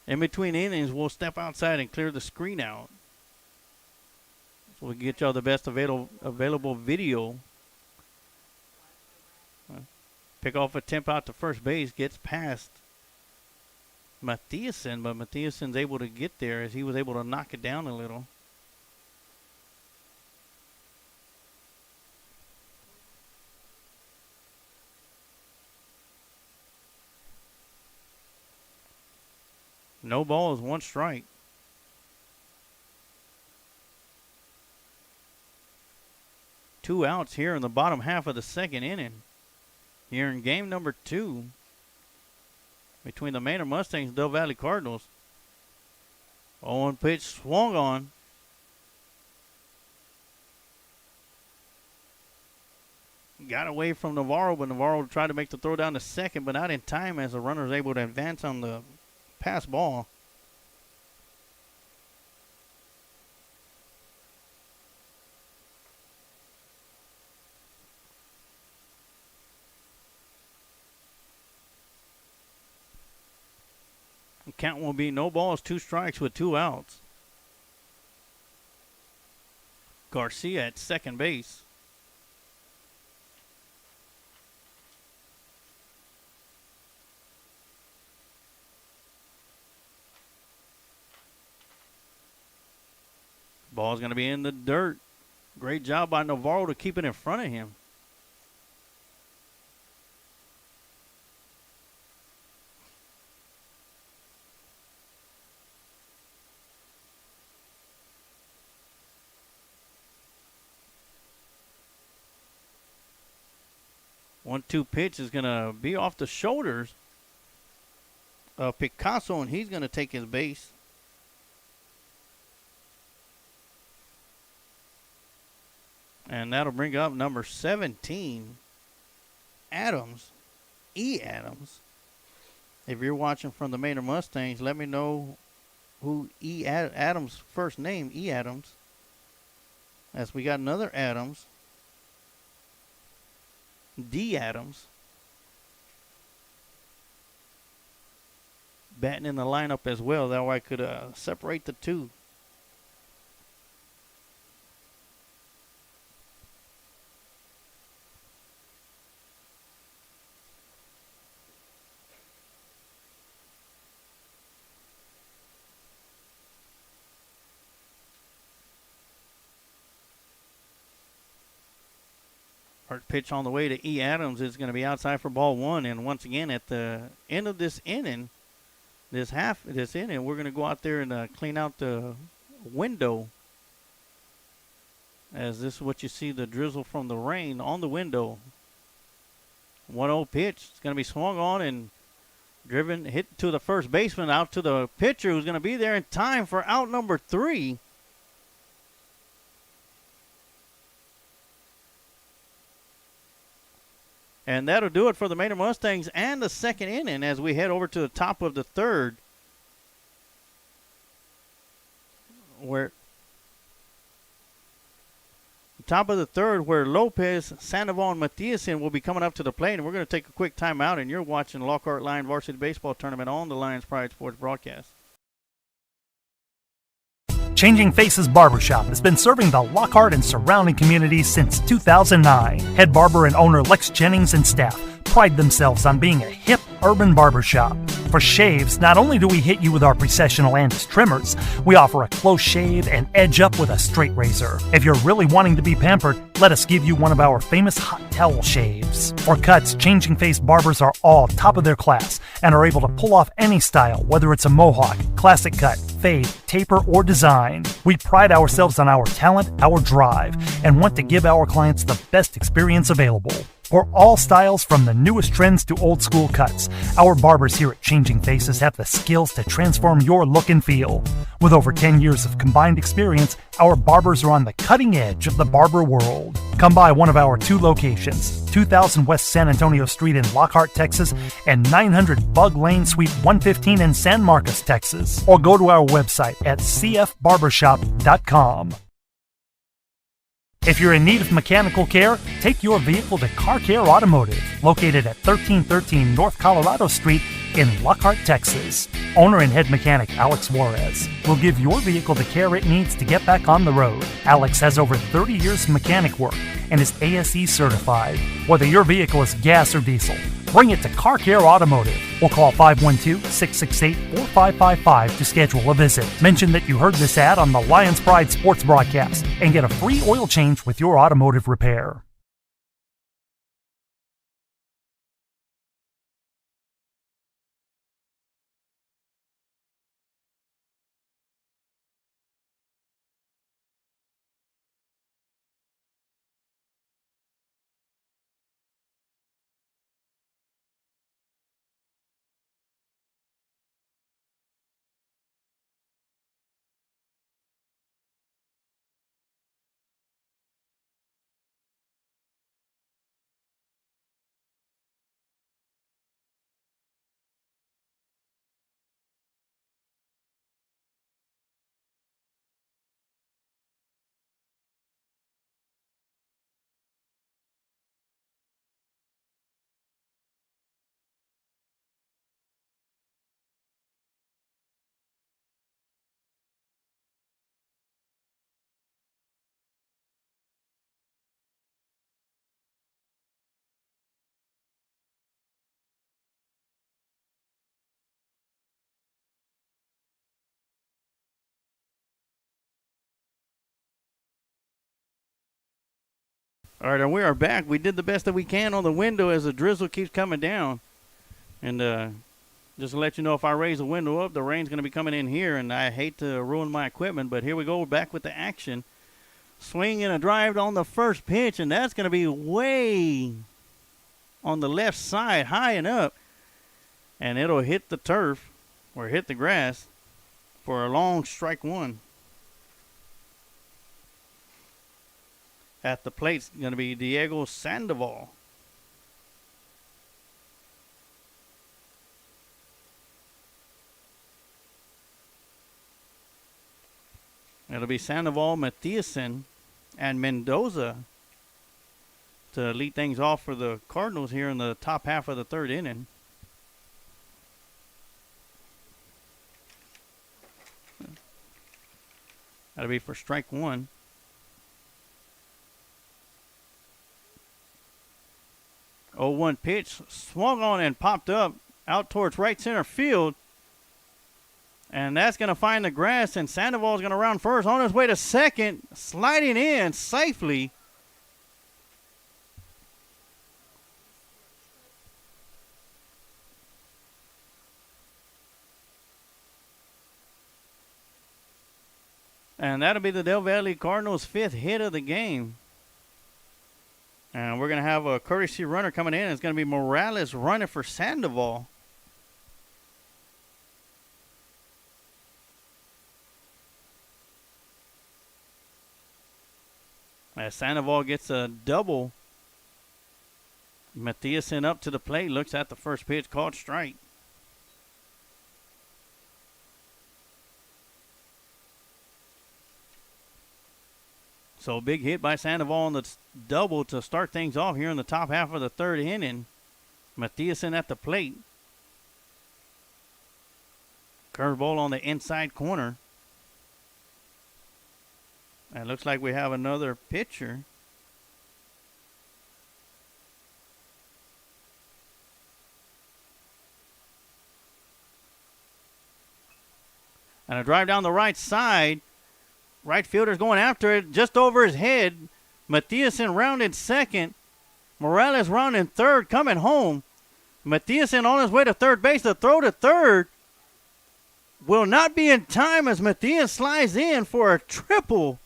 In between innings, we'll step outside and clear the screen out, so we can get y'all the best available video. Pick off attempt out to first base, gets past Mathiasen, but Mathiasen's able to get there as he was able to knock it down a little. No balls, 1 strike. Two outs here in the bottom half of the second inning. Here in game number 2. between the Manor Mustangs and Del Valle Cardinals. 0-1 pitch swung on. Got away from Navarro, but Navarro tried to make the throw down to second, but not in time as the runner was able to advance on the pass ball. The count will be no balls, 2 strikes with 2 outs. Garcia at second base. Ball's going to be in the dirt. Great job by Navarro to keep it in front of him. One-two pitch is going to be off the shoulders of Picasso, and he's going to take his base. And that'll bring up number 17, Adams, E. Adams. If you're watching from the Manor Mustangs, let me know who Adams' first name, E. Adams. As we got another Adams, D. Adams, batting in the lineup as well. That way I could separate the two. Hard pitch on the way to E. Adams is going to be outside for ball 1. And once again, at the end of this inning, this inning, we're going to go out there and clean out the window. As this is what you see, the drizzle from the rain on the window. 1-0 pitch. It's going to be swung on and driven, hit to the first baseman, out to the pitcher who's going to be there in time for out number 3. And that'll do it for the Manor Mustangs and the second inning as we head over to the top of the third. Where Lopez, Sandoval, and Mathiasen will be coming up to the plate. And we're going to take a quick timeout, and you're watching Lockhart Lion Varsity Baseball Tournament on the Lions Pride Sports broadcast. Changing Faces Barbershop has been serving the Lockhart and surrounding communities since 2009. Head barber and owner Lex Jennings and staff pride themselves on being a hip urban barbershop. For shaves, not only do we hit you with our processional Andis trimmers, we offer a close shave and edge up with a straight razor. If you're really wanting to be pampered, let us give you one of our famous hot towel shaves. For cuts, Changing Face barbers are all top of their class and are able to pull off any style, whether it's a mohawk, classic cut, fade, taper, or design. We pride ourselves on our talent, our drive, and want to give our clients the best experience available. For all styles, from the newest trends to old school cuts, our barbers here at Changing Faces have the skills to transform your look and feel. With over 10 years of combined experience, our barbers are on the cutting edge of the barber world. Come by one of our 2 locations, 2000 West San Antonio Street in Lockhart, Texas, and 900 Bug Lane, Suite 115 in San Marcos, Texas. Or go to our website at cfbarbershop.com. If you're in need of mechanical care, take your vehicle to Car Care Automotive, located at 1313 North Colorado Street in Lockhart, Texas. Owner and head mechanic Alex Juarez will give your vehicle the care it needs to get back on the road. Alex has over 30 years of mechanic work and is ASE certified. Whether your vehicle is gas or diesel, bring it to Car Care Automotive or call 512-668-4555 to schedule a visit. Mention that you heard this ad on the Lions Pride Sports broadcast and get a free oil change with your automotive repair. All right, and we are back. We did the best that we can on the window as the drizzle keeps coming down. And just to let you know, if I raise the window up, the rain's going to be coming in here, and I hate to ruin my equipment, but here we go. We're back with the action. Swing and a drive on the first pitch, and that's going to be way on the left side, high and up. And it'll hit the turf or hit the grass for a long strike one. At the plate's going to be Diego Sandoval. It'll be Sandoval, Mathiasen, and Mendoza to lead things off for the Cardinals here in the top half of the third inning. That'll be for strike one. Oh, 1 pitch swung on and popped up out towards right center field. And that's going to find the grass, and Sandoval's going to round first on his way to second, sliding in safely. And that'll be the Del Valle Cardinals' 5th hit of the game. And we're going to have a courtesy runner coming in. It's going to be Morales running for Sandoval. As Sandoval gets a double, Mathiasen up to the plate, looks at the first pitch, called strike. So a big hit by Sandoval on the double to start things off here in the top half of the third inning. Mathiasen at the plate. Curveball on the inside corner. And it looks like we have another pitcher. And a drive down the right side. Right fielder's going after it just over his head. Mathiasen rounded second. Morales rounding third, coming home. Mathiasen on his way to third base. The throw to third will not be in time as Mathiasen slides in for a triple.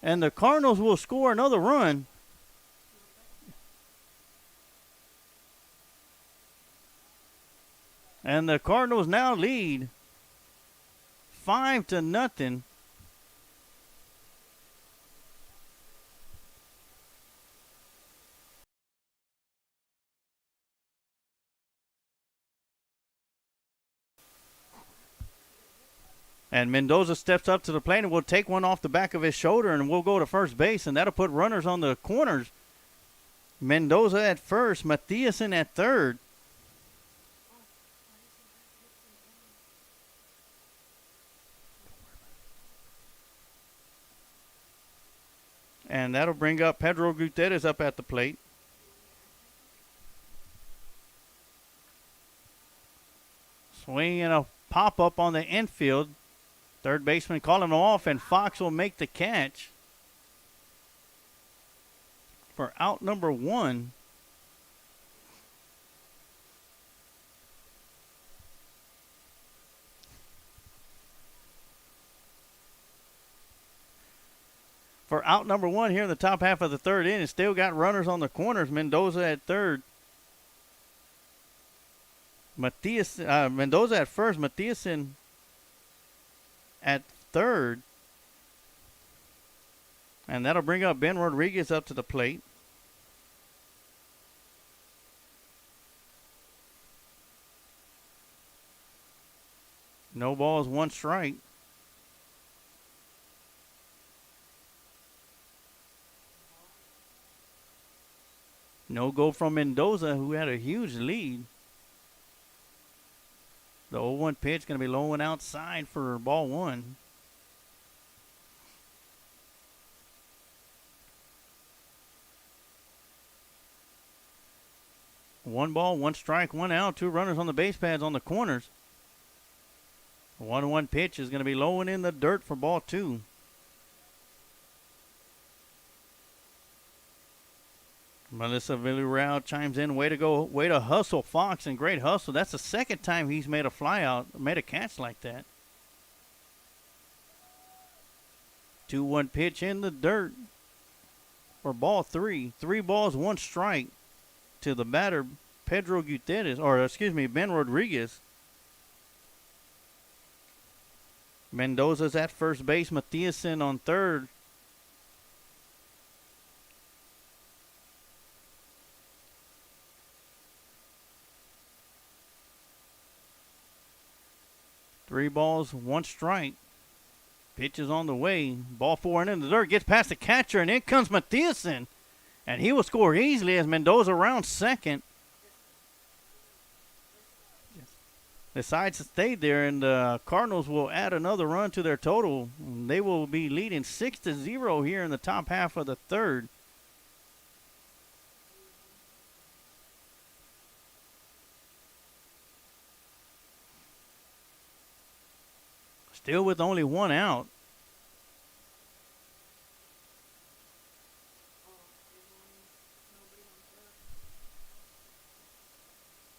And the Cardinals will score another run. And the Cardinals now lead 5-0. And Mendoza steps up to the plate and will take one off the back of his shoulder, and we'll go to first base, and that'll put runners on the corners. Mendoza at first, Mathiasen at third. And that'll bring up Pedro Gutierrez up at the plate. Swing and a pop-up on the infield. Third baseman calling him off, and Fox will make the catch for out number one. For out number one here in the top half of the third inning. Still got runners on the corners. Mendoza at third. Mendoza at first. Mathiasen at third. And that'll bring up Ben Rodriguez up to the plate. No balls, 1 strike. No go from Mendoza, who had a huge lead. The 0-1 pitch going to be low and outside for ball 1. One ball, 1 strike, 1 out. 2 runners on the base pads on the corners. The 1-1 pitch is going to be low and in the dirt for ball 2. Melissa Villarreal chimes in. Way to go. Way to hustle, Fox, and great hustle. That's the second time he's made a fly out, made a catch like that. 2-1 pitch in the dirt for ball 3. 3 balls, 1 strike to the batter, Pedro Gutierrez, or excuse me, Ben Rodriguez. Mendoza's at first base. Mathiasen on third. Three balls, 1 strike. Pitch is on the way. Ball 4 and in the dirt. Gets past the catcher, and in comes Mathiasen. And he will score easily as Mendoza rounds second. Decides to stay there, and the Cardinals will add another run to their total. They will be leading 6-0 here in the top half of the third. Still with only 1 out.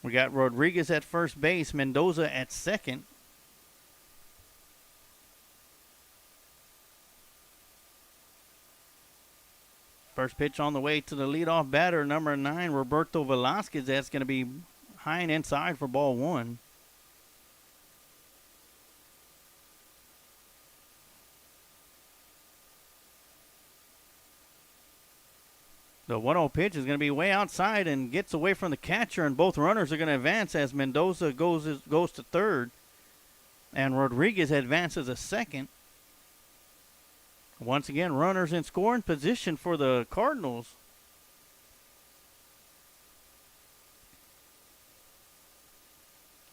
We got Rodriguez at first base, Mendoza at second. First pitch on the way to the leadoff batter, number 9, Roberto Velasquez. That's going to be high and inside for ball 1. The 1-0 pitch is going to be way outside and gets away from the catcher, and both runners are going to advance as Mendoza goes to third, and Rodriguez advances to second. Once again, runners in scoring position for the Cardinals.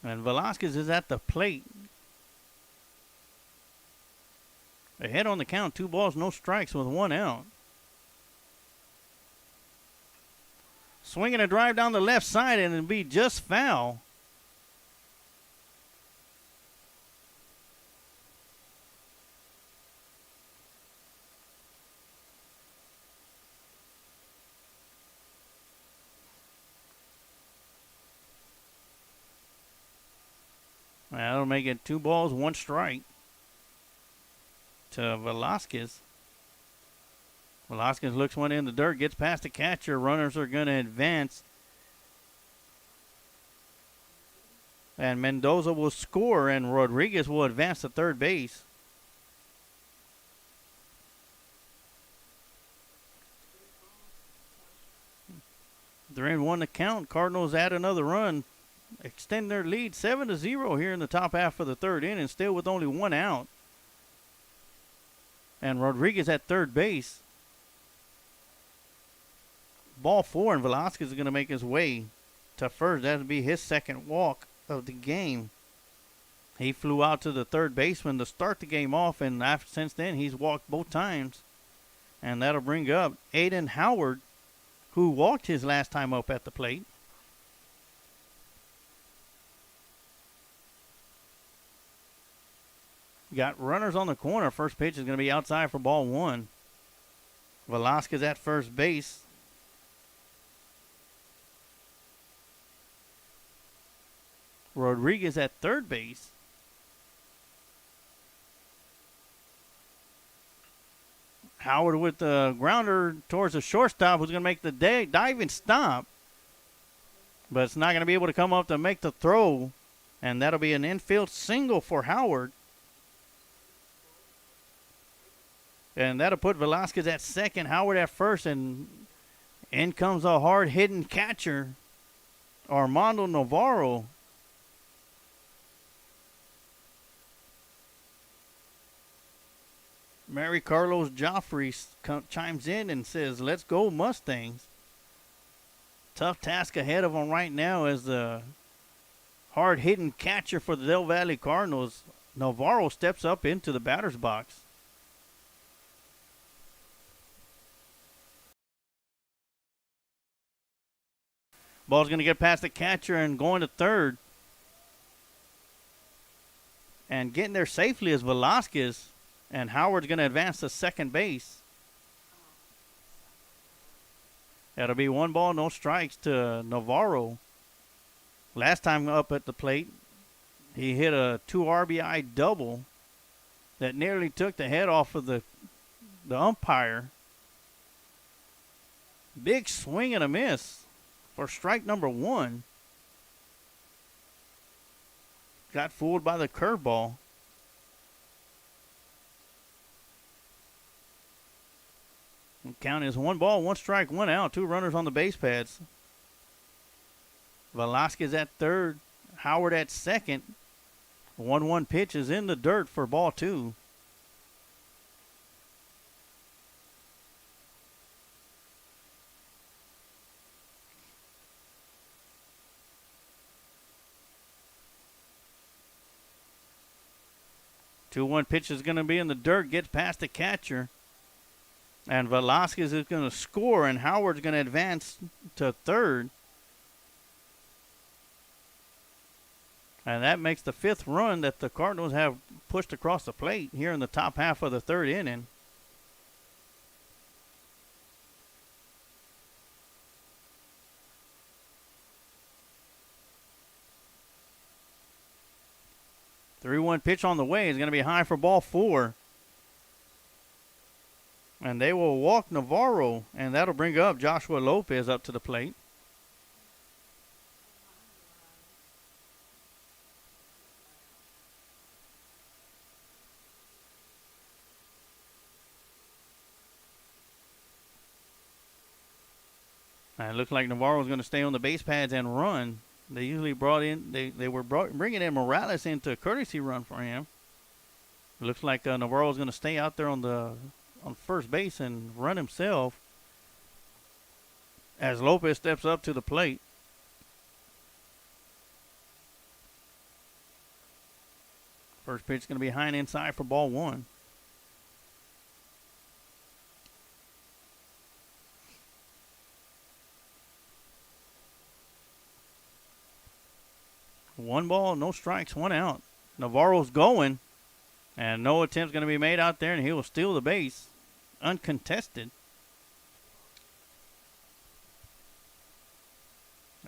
And Velasquez is at the plate. Ahead on the count, 2 balls, no strikes with 1 out. Swinging a drive down the left side, and it'll be just foul. That'll make it 2 balls, 1 strike to Velasquez. Velasquez looks one in the dirt, gets past the catcher. Runners are going to advance. And Mendoza will score, and Rodriguez will advance to third base. They're in 1 to count. Cardinals add another run, extend their lead 7-0 here in the top half of the third inning, still with only 1 out. And Rodriguez at third base. Ball 4, and Velasquez is going to make his way to first. That would be his second walk of the game. He flew out to the third baseman to start the game off, and since then he's walked both times. And that'll bring up Aiden Howard, who walked his last time up at the plate. Got runners on the corner. First pitch is going to be outside for ball 1. Velasquez at first base. Rodriguez at third base. Howard with the grounder towards the shortstop, who's going to make the diving stop. But it's not going to be able to come up to make the throw. And that'll be an infield single for Howard. And that'll put Velasquez at second, Howard at first, and in comes a hard-hitting catcher, Armando Navarro. Mary Carlos Joffrey chimes in and says, "Let's go Mustangs." Tough task ahead of them right now as the hard-hitting catcher for the Del Valle Cardinals. Navarro steps up into the batter's box. Ball's going to get past the catcher and going to third. And getting there safely is Velasquez. And Howard's going to advance to second base. That'll be 1 ball, no strikes to Navarro. Last time up at the plate, he hit a 2 RBI double that nearly took the head off of the umpire. Big swing and a miss for strike number 1. Got fooled by the curveball. Count is 1 ball, 1 strike, 1 out, 2 runners on the base pads. Velasquez at third, Howard at second. 1-1 pitch is in the dirt for ball 2. Two-one pitch is going to be in the dirt, gets past the catcher. And Velasquez is going to score, and Howard's going to advance to third. And that makes the 5th run that the Cardinals have pushed across the plate here in the top half of the 3rd inning. Three-one pitch on the way is going to be high for ball 4. And they will walk Navarro, and that'll bring up Joshua Lopez up to the plate. And it looks like Navarro's going to stay on the base pads and run. They usually bringing in Morales into a courtesy run for him. It looks like Navarro's going to stay out there on first base and run himself as Lopez steps up to the plate. First pitch is going to be high and inside for ball 1. One ball, no strikes, 1 out. Navarro's going, and no attempt's going to be made out there, and he will steal the base, uncontested.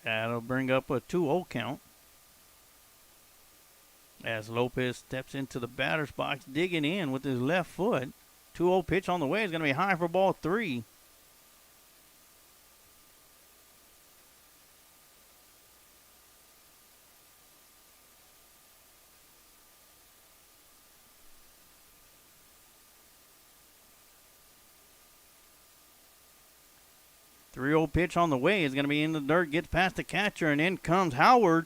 That'll bring up a 2-0 count as Lopez steps into the batter's box, digging in with his left foot. 2-0 pitch on the way is going to be high for ball 3. Three-0 pitch on the way is going to be in the dirt, gets past the catcher, and in comes Howard.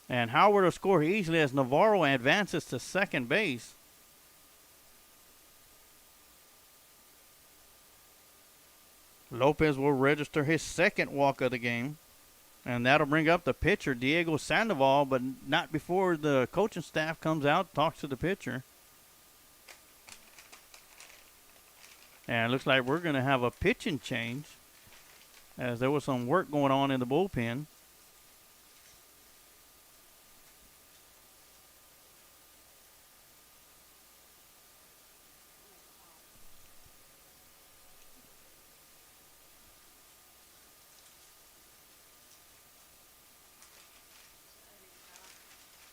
And Howard will score easily as Navarro advances to second base. Lopez will register his 2nd walk of the game. And that'll bring up the pitcher, Diego Sandoval, but not before the coaching staff comes out, talks to the pitcher. And it looks like we're going to have a pitching change, as there was some work going on in the bullpen.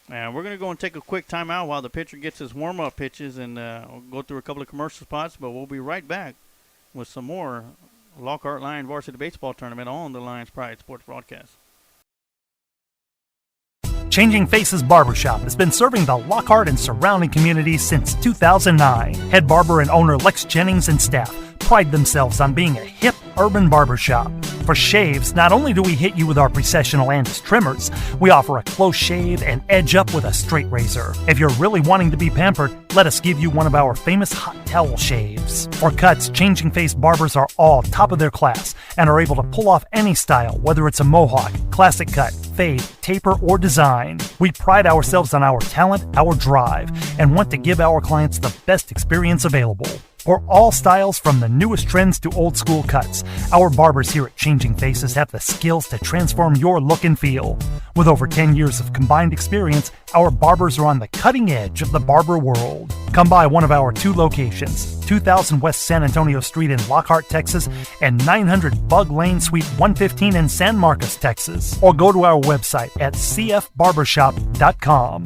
And we're going to go and take a quick timeout while the pitcher gets his warm-up pitches, and we'll go through a couple of commercial spots, but we'll be right back with some more Lockhart Lion Varsity Baseball Tournament on the Lions Pride Sports Broadcast. Changing Faces Barbershop has been serving the Lockhart and surrounding communities since 2009. Head barber and owner Lex Jennings and staff pride themselves on being a hip urban barbershop. For shaves, not only do we hit you with our Precessional Andis trimmers, we offer a close shave and edge up with a straight razor. If you're really wanting to be pampered, let us give you one of our famous hot towel shaves. For cuts, Changing Face barbers are all top of their class and are able to pull off any style, whether it's a mohawk, classic cut, fade, taper, or design. We pride ourselves on our talent, our drive, and want to give our clients the best experience available. For all styles, from the newest trends to old school cuts, our barbers here at Changing Faces have the skills to transform your look and feel. With over 10 years of combined experience, our barbers are on the cutting edge of the barber world. Come by one of our 2 locations, 2000 West San Antonio Street in Lockhart, Texas, and 900 Bug Lane, Suite 115 in San Marcos, Texas. Or go to our website at cfbarbershop.com.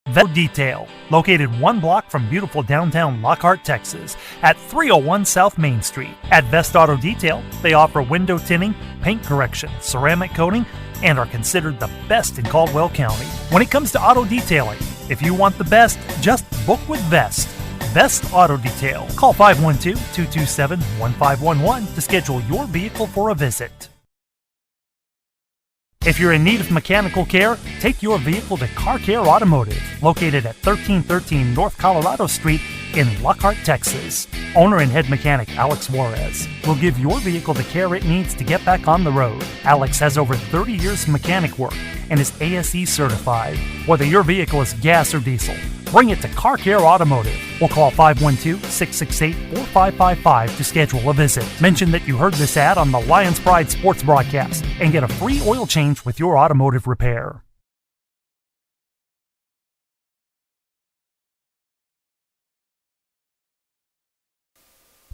Valle Detail, located 1 block from beautiful downtown Lockhart, Texas, at 301 South Main Street. At Vest Auto Detail, they offer window tinting, paint correction, ceramic coating, and are considered the best in Caldwell County. When it comes to auto detailing, if you want the best, just book with Vest. Vest Auto Detail. Call 512-227-1511 to schedule your vehicle for a visit. If you're in need of mechanical care, take your vehicle to Car Care Automotive, located at 1313 North Colorado Street in Lockhart, Texas. Owner and head mechanic Alex Juarez will give your vehicle the care it needs to get back on the road. Alex has over 30 years of mechanic work and is ASE certified. Whether your vehicle is gas or diesel, bring it to Car Care Automotive or call 512-668-4555 to schedule a visit. Mention that you heard this ad on the Lions Pride sports broadcast and get a free oil change with your automotive repair.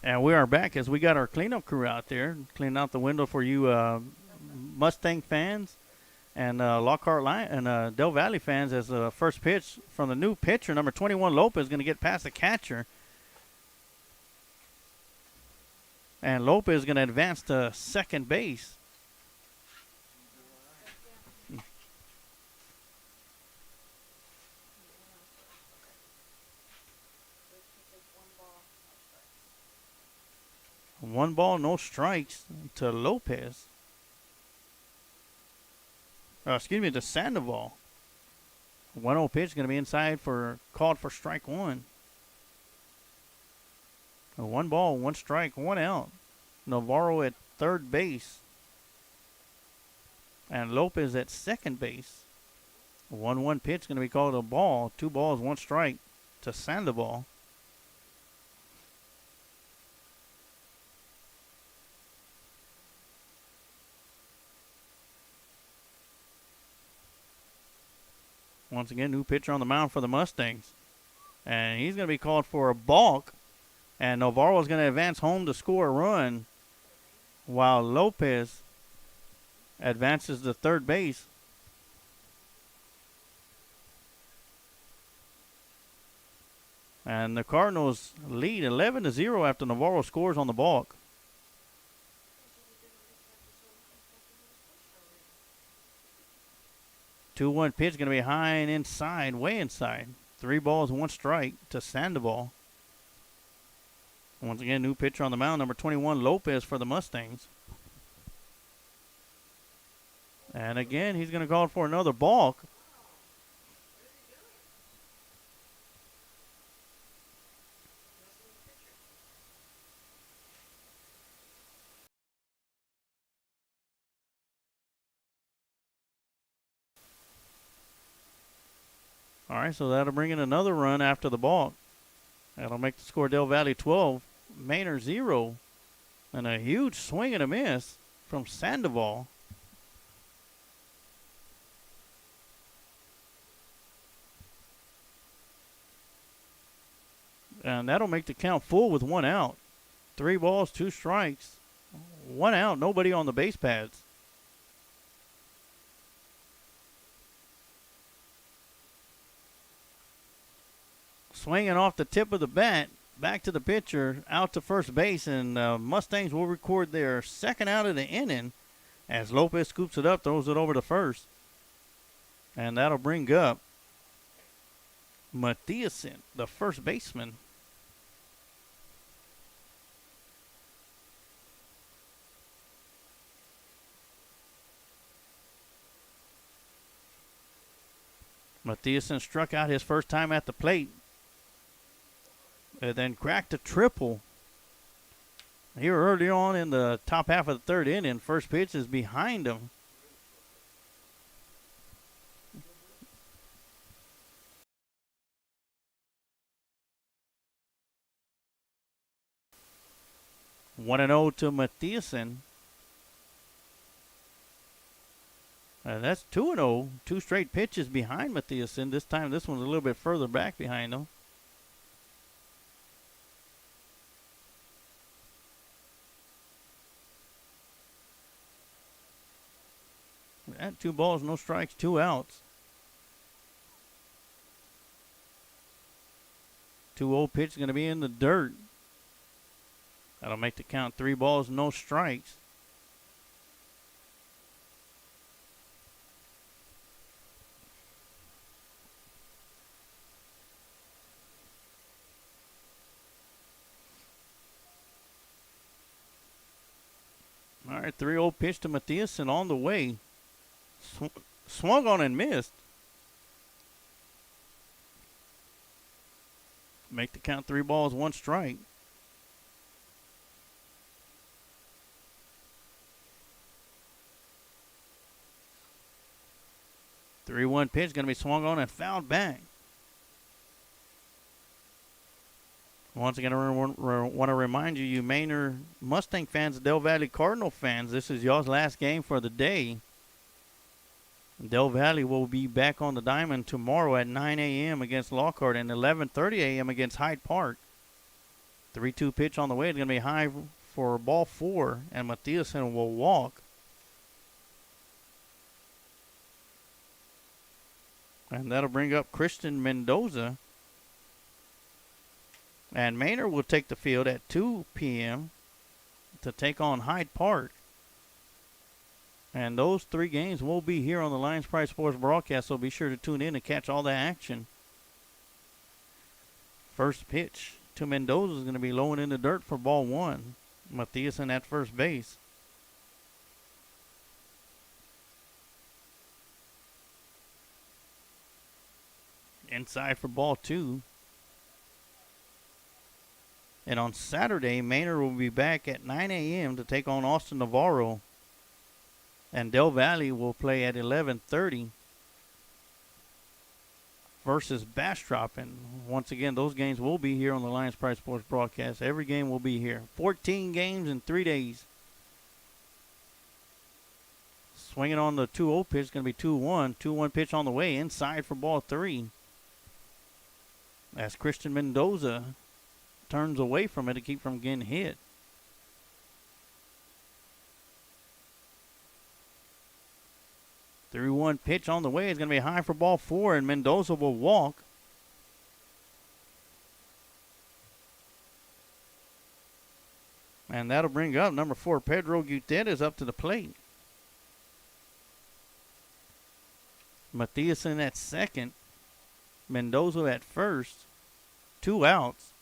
And we are back as we got our cleanup crew out there cleaning out the window for you Mustang fans and Lockhart and Del Valle fans, as the first pitch from the new pitcher, number 21 Lopez, going to get past the catcher. And Lopez is going to advance to second base. One ball, no strikes to Lopez. To Sandoval. 1-0 pitch going to be inside called for strike 1. 1 ball, 1 strike, 1 out. Navarro at third base. And Lopez at second base. 1-1 pitch going to be called a ball. 2 balls, 1 strike to Sandoval. Once again, new pitcher on the mound for the Mustangs. And he's going to be called for a balk. And Navarro is going to advance home to score a run, while Lopez advances to third base. And the Cardinals lead 11-0 after Navarro scores on the balk. Two-one pitch going to be high and inside, way inside. 3 balls, 1 strike to Sandoval. Once again, new pitcher on the mound, number 21 Lopez for the Mustangs. And again, he's going to call for another balk. All right, so that'll bring in another run after the balk. That'll make the score Del Valle 12, Manor 0. And a huge swing and a miss from Sandoval. And that'll make the count full with 1 out. 3 balls, 2 strikes. 1 out, nobody on the base pads. Swinging off the tip of the bat, back to the pitcher, out to first base, and Mustangs will record their second out of the inning as Lopez scoops it up, throws it over to first. And that'll bring up Mathiasen, the first baseman. Mathiasen struck out his first time at the plate. And then cracked a triple here early on in the top half of the third inning. First pitch is behind him. 1-0 to Mathiasen. That's 2-0. 2 straight pitches behind Mathiasen. This time, this one's a little bit further back behind him. At 2 balls, no strikes, 2 outs. 2-0 pitch is going to be in the dirt. That'll make the count 3 balls, no strikes. All right, 3-0 pitch to Mathiasen on the way. Swung on and missed. Make the count 3 balls, 1 strike. The 3-1 pitch going to be swung on and fouled back. Once again, I want to remind you, you Manor Mustang fans, Del Valle Cardinal fans, this is y'all's last game for the day. Del Valle will be back on the diamond tomorrow at 9 a.m. against Lockhart and 11:30 a.m. against Hyde Park. 3-2 pitch on the way. It's going to be high for ball 4, and Mathiasen will walk. And that'll bring up Christian Mendoza. And Manor will take the field at 2 p.m. to take on Hyde Park. And those 3 games will be here on the Lions Prize Sports broadcast, so be sure to tune in and catch all the action. First pitch to Mendoza is going to be low and in the dirt for ball 1. Mathiasen at first base. Inside for ball 2. And on Saturday, Manor will be back at 9 a.m. to take on Austin Navarro. And Del Valle will play at 11:30 versus Bastrop. And once again, those games will be here on the Lions Prize Sports broadcast. Every game will be here. 14 games in 3 days. Swinging on the 2-0 pitch is going to be 2-1. 2-1 pitch on the way. Inside for ball 3. As Christian Mendoza turns away from it to keep from getting hit. The 3-1 pitch on the way is going to be high for ball 4, and Mendoza will walk. And that'll bring up number 4, Pedro Gutierrez, up to the plate. Mathiasen at second. Mendoza at first. 2 outs.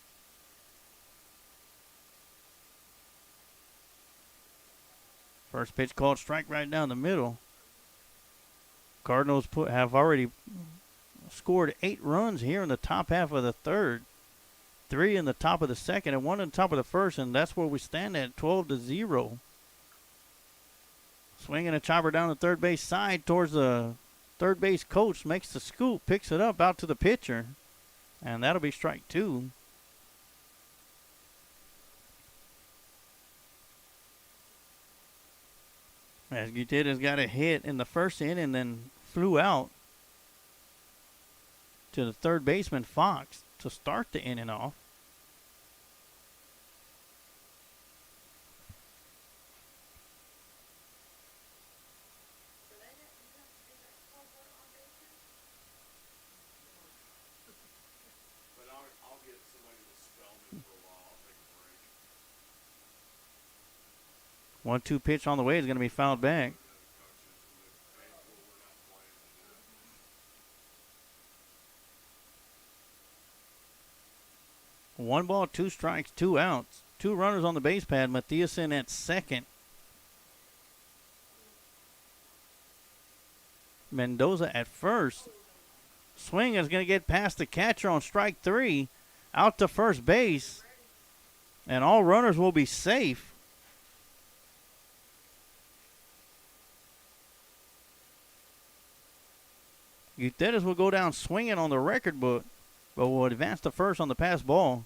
First pitch called strike right down the middle. Cardinals have already scored 8 runs here in the top half of the third. 3 in the top of the second and 1 in the top of the first, and that's where we stand at 12-0. Swinging a chopper down the third base side towards the third base coach. Makes the scoop, picks it up out to the pitcher. And that'll be strike 2. As Gutierrez got a hit in the first inning and then flew out to the third baseman, Fox, to start the inning off. I'll get somebody to spell me for a while. I'll take a break. 1-2 pitch on the way is going to be fouled back. 1 ball, 2 strikes, 2 outs. 2 runners on the base pad. Mathiasen at second. Mendoza at first. Swing is going to get past the catcher on strike 3. Out to first base. And all runners will be safe. Gutierrez will go down swinging on the record book, but will advance to first on the pass ball.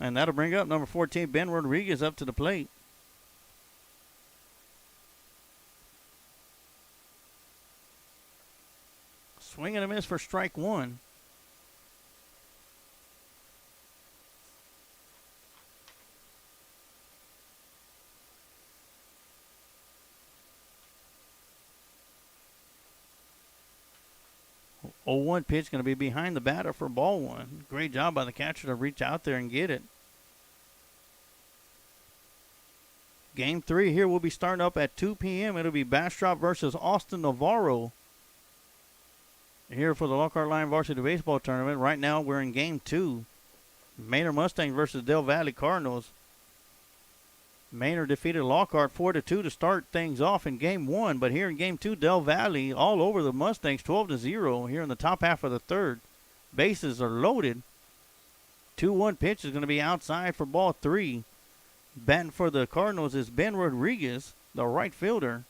And that'll bring up number 14, Ben Rodriguez, up to the plate. Swing and a miss for strike one. Oh, 1 pitch going to be behind the batter for ball one. Great job by the catcher to reach out there and get it. Game 3 here will be starting up at 2 p.m. It'll be Bastrop versus Austin Navarro here for the Lockhart Line Varsity Baseball Tournament. Right now we're in Game 2. Manor Mustangs versus Del Valle Cardinals. Manor defeated Lockhart 4-2 to start things off in Game 1. But here in Game 2, Del Valle all over the Mustangs 12-0 here in the top half of the third. Bases are loaded. 2-1 pitch is going to be outside for ball 3. Batting for the Cardinals is Ben Rodriguez, the right fielder.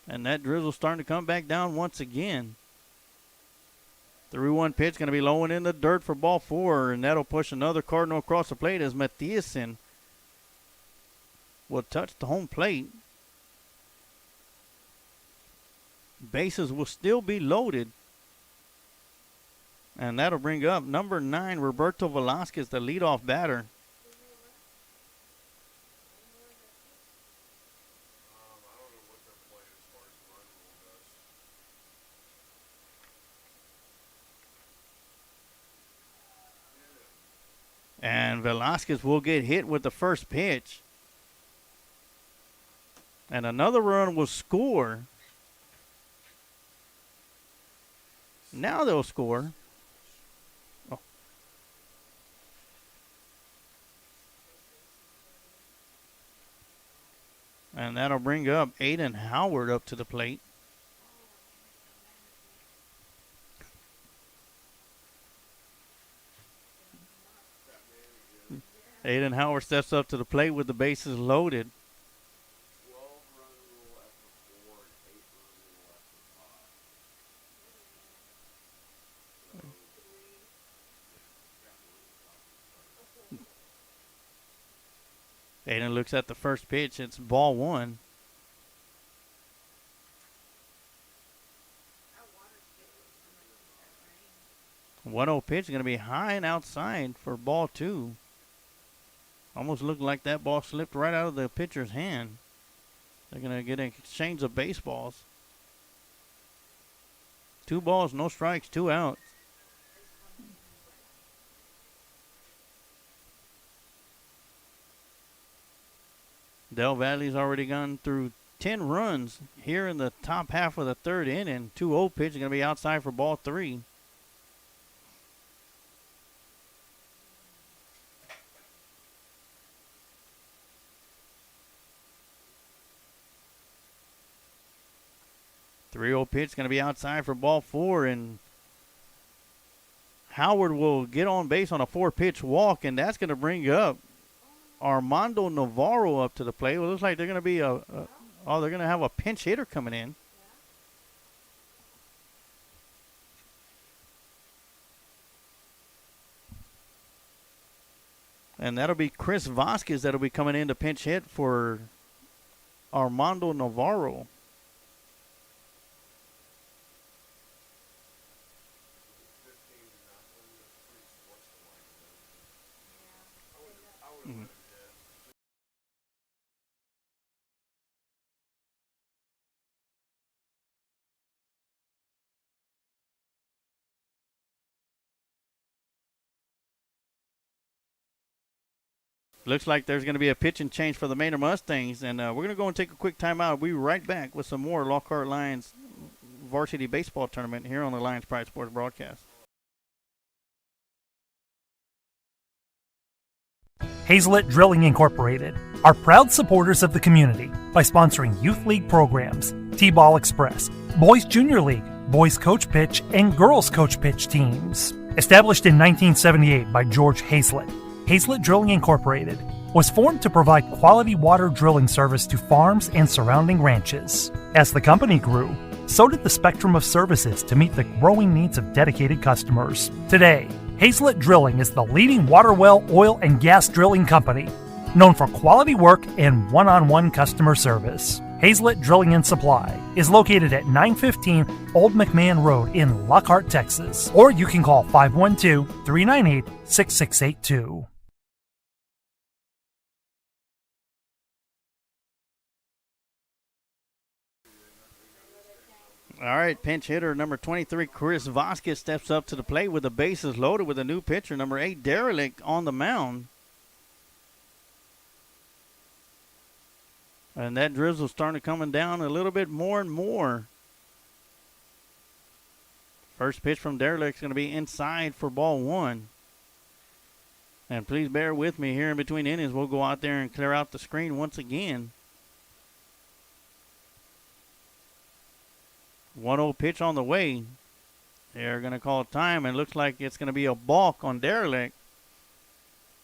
And that drizzle's starting to come back down once again. 3-1 pitch going to be low and in the dirt for ball 4, and that'll push another Cardinal across the plate as Mathiasen will touch the home plate. Bases will still be loaded. And that'll bring up number 9, Roberto Velasquez, the leadoff batter. And Velasquez will get hit with the first pitch. And another run will score. Now they'll score. Oh. And that'll bring up Aiden Howard up to the plate. Aiden Howard steps up to the plate with the bases loaded. 12-run rule after 4 and 8-run rule after 5. Aiden looks at the first pitch. It's ball 1. The 1-0 pitch is going to be high and outside for ball 2. Almost looked like that ball slipped right out of the pitcher's hand. They're going to get an exchange of baseballs. 2 balls, no strikes, 2 outs. Del Valle's already gone through 10 runs here in the top half of the third inning. 2-0 pitch is going to be outside for ball 3. The 3-0 pitch is going to be outside for ball 4, and Howard will get on base on a 4-pitch walk, and that's going to bring up Armando Navarro up to the plate. Well, it looks like they're going to be they're going to have a pinch hitter coming in. And that'll be Chris Vasquez that'll be coming in to pinch hit for Armando Navarro. Looks like there's going to be a pitching change for the Manor Mustangs, and we're going to go and take a quick timeout. We'll be right back with some more Lockhart Lions Varsity Baseball Tournament here on the Lions Pride Sports broadcast. Hazlet Drilling Incorporated are proud supporters of the community by sponsoring youth league programs, T-Ball Express, Boys Junior League, Boys Coach Pitch, and Girls Coach Pitch teams. Established in 1978 by George Hazlet, Hazlet Drilling Incorporated was formed to provide quality water drilling service to farms and surrounding ranches. As the company grew, so did the spectrum of services to meet the growing needs of dedicated customers. Today, Hazlett Drilling is the leading water well, oil, and gas drilling company, known for quality work and one-on-one customer service. Hazlett Drilling and Supply is located at 915 Old McMahon Road in Lockhart, Texas, or you can call 512-398-6682. All right, pinch hitter number 23, Chris Vasquez, steps up to the plate with the bases loaded with a new pitcher, number 8, Derelict, on the mound. And that drizzle's starting coming down a little bit more and more. First pitch from Derelict's going to be inside for ball 1. And please bear with me here in between innings. We'll go out there and clear out the screen once again. 1-0 pitch on the way. They're going to call time, and it looks like it's going to be a balk on Derelict.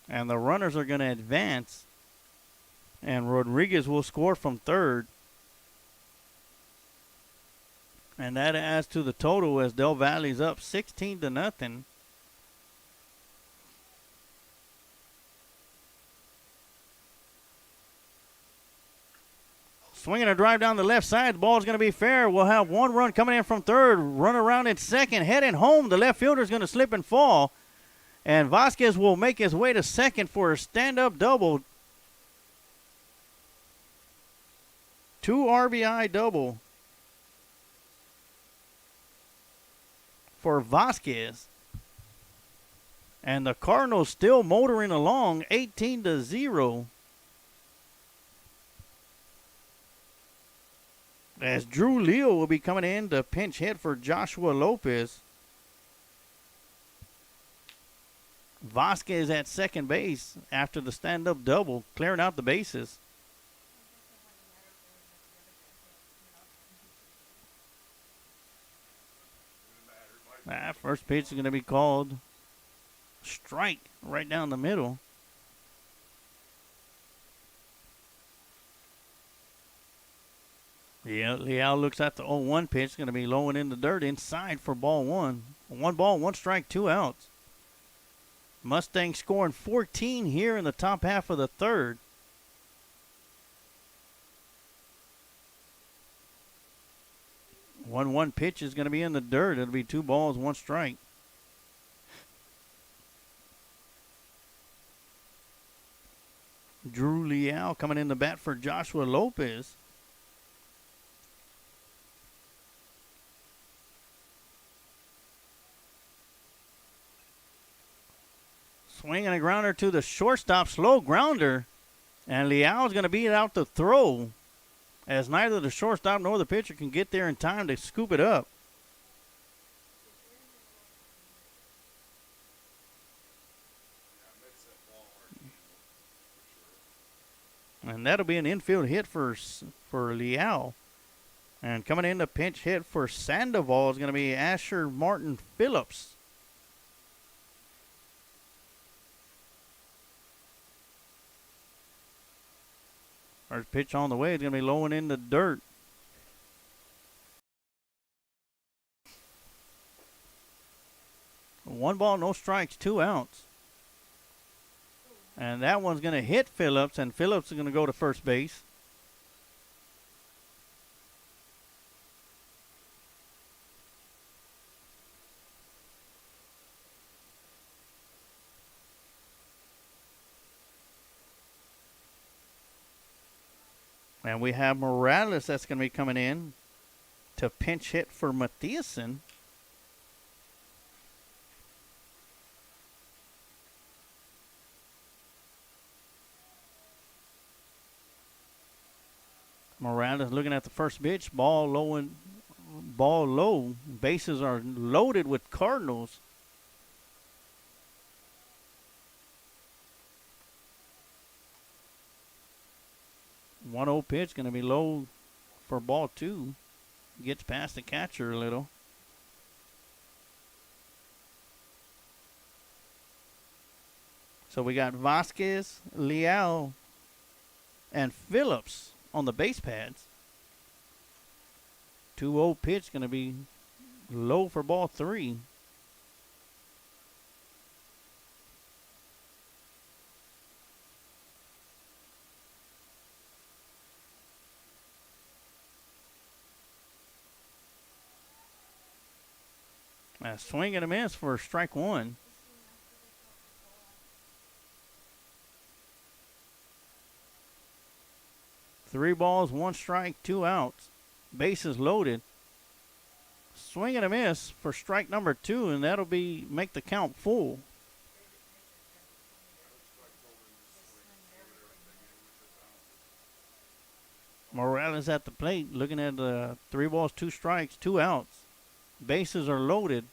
And the runners are going to advance. And Rodriguez will score from third. And that adds to the total as Del Valle's up 16-0. Swinging a drive down the left side. The ball is going to be fair. We'll have one run coming in from third. Run around in second. Heading home. The left fielder is going to slip and fall. And Vasquez will make his way to second for a stand-up double. 2 RBI double for Vasquez. And the Cardinals still motoring along 18-0. As Drew Leo will be coming in to pinch hit for Joshua Lopez. Vasquez at second base after the stand-up double, clearing out the bases. First pitch is going to be called strike right down the middle. Yeah, Leal looks at the 0-1 pitch. It's going to be low and in the dirt inside for ball 1. 1 ball, 1 strike, 2 outs. Mustangs scoring 14 here in the top half of the third. One pitch is going to be in the dirt. It'll be 2 balls, 1 strike. Drew Leal coming in the bat for Joshua Lopez. Swinging a grounder to the shortstop, slow grounder. And Leal is going to beat out the throw, as neither the shortstop nor the pitcher can get there in time to scoop it up. And that'll be an infield hit for Leal. And coming in to pinch hit for Sandoval is going to be Asher Martin Phillips. First pitch on the way is going to be low and in the dirt. One ball, no strikes, 2 outs. And that one's going to hit Phillips, and Phillips is going to go to first base. And we have Morales that's going to be coming in to pinch hit for Mathiasen. Morales looking at the first pitch. Ball low. Bases are loaded with Cardinals. One 0 pitch going to be low for ball 2. Gets past the catcher a little. So we got Vasquez, Leal, and Phillips on the base pads. 2-0 pitch going to be low for ball 3. A swing and a miss for strike 1. Three balls, 1 strike, 2 outs. Bases loaded. Swing and a miss for strike number 2, and that'll make the count full. Morales at the plate, looking at 3 balls, 2 strikes, 2 outs. Bases are loaded.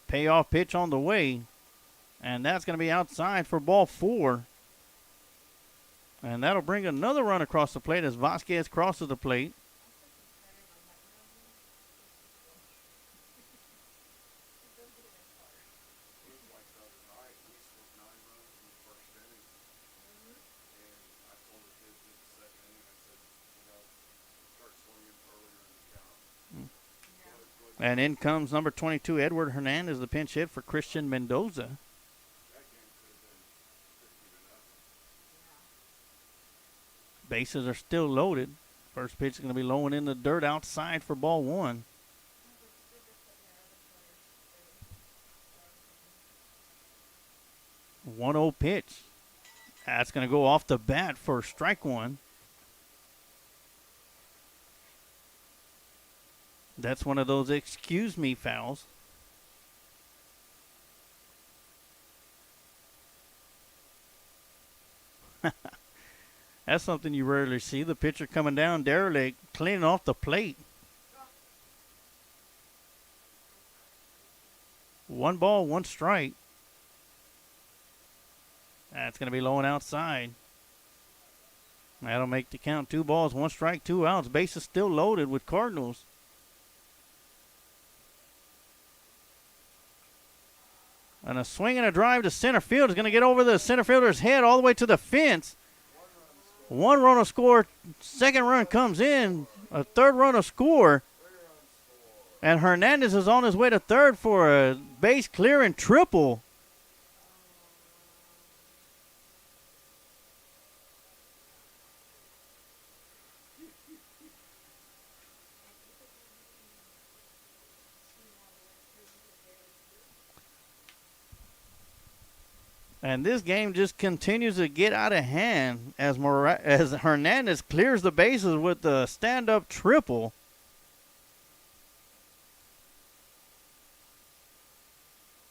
Payoff pitch on the way, and that's going to be outside for ball 4. And that'll bring another run across the plate as Vasquez crosses the plate. And in comes number 22, Edward Hernandez, the pinch hit for Christian Mendoza. Bases are still loaded. First pitch is going to be low and in the dirt outside for ball 1. One 1-0 pitch. That's going to go off the bat for strike 1. That's one of those excuse me fouls. That's something you rarely see. The pitcher coming down, derelict, cleaning off the plate. 1 ball, 1 strike. That's going to be low and outside. That'll make the count 2 balls, 1 strike, 2 outs. Bases still loaded with Cardinals. And a swing and a drive to center field is going to get over the center fielder's head all the way to the fence. 1 run will score. 2nd run comes in. A 3rd run will score. And Hernandez is on his way to 3rd for a base clearing triple. And this game just continues to get out of hand as Hernandez clears the bases with the stand-up triple.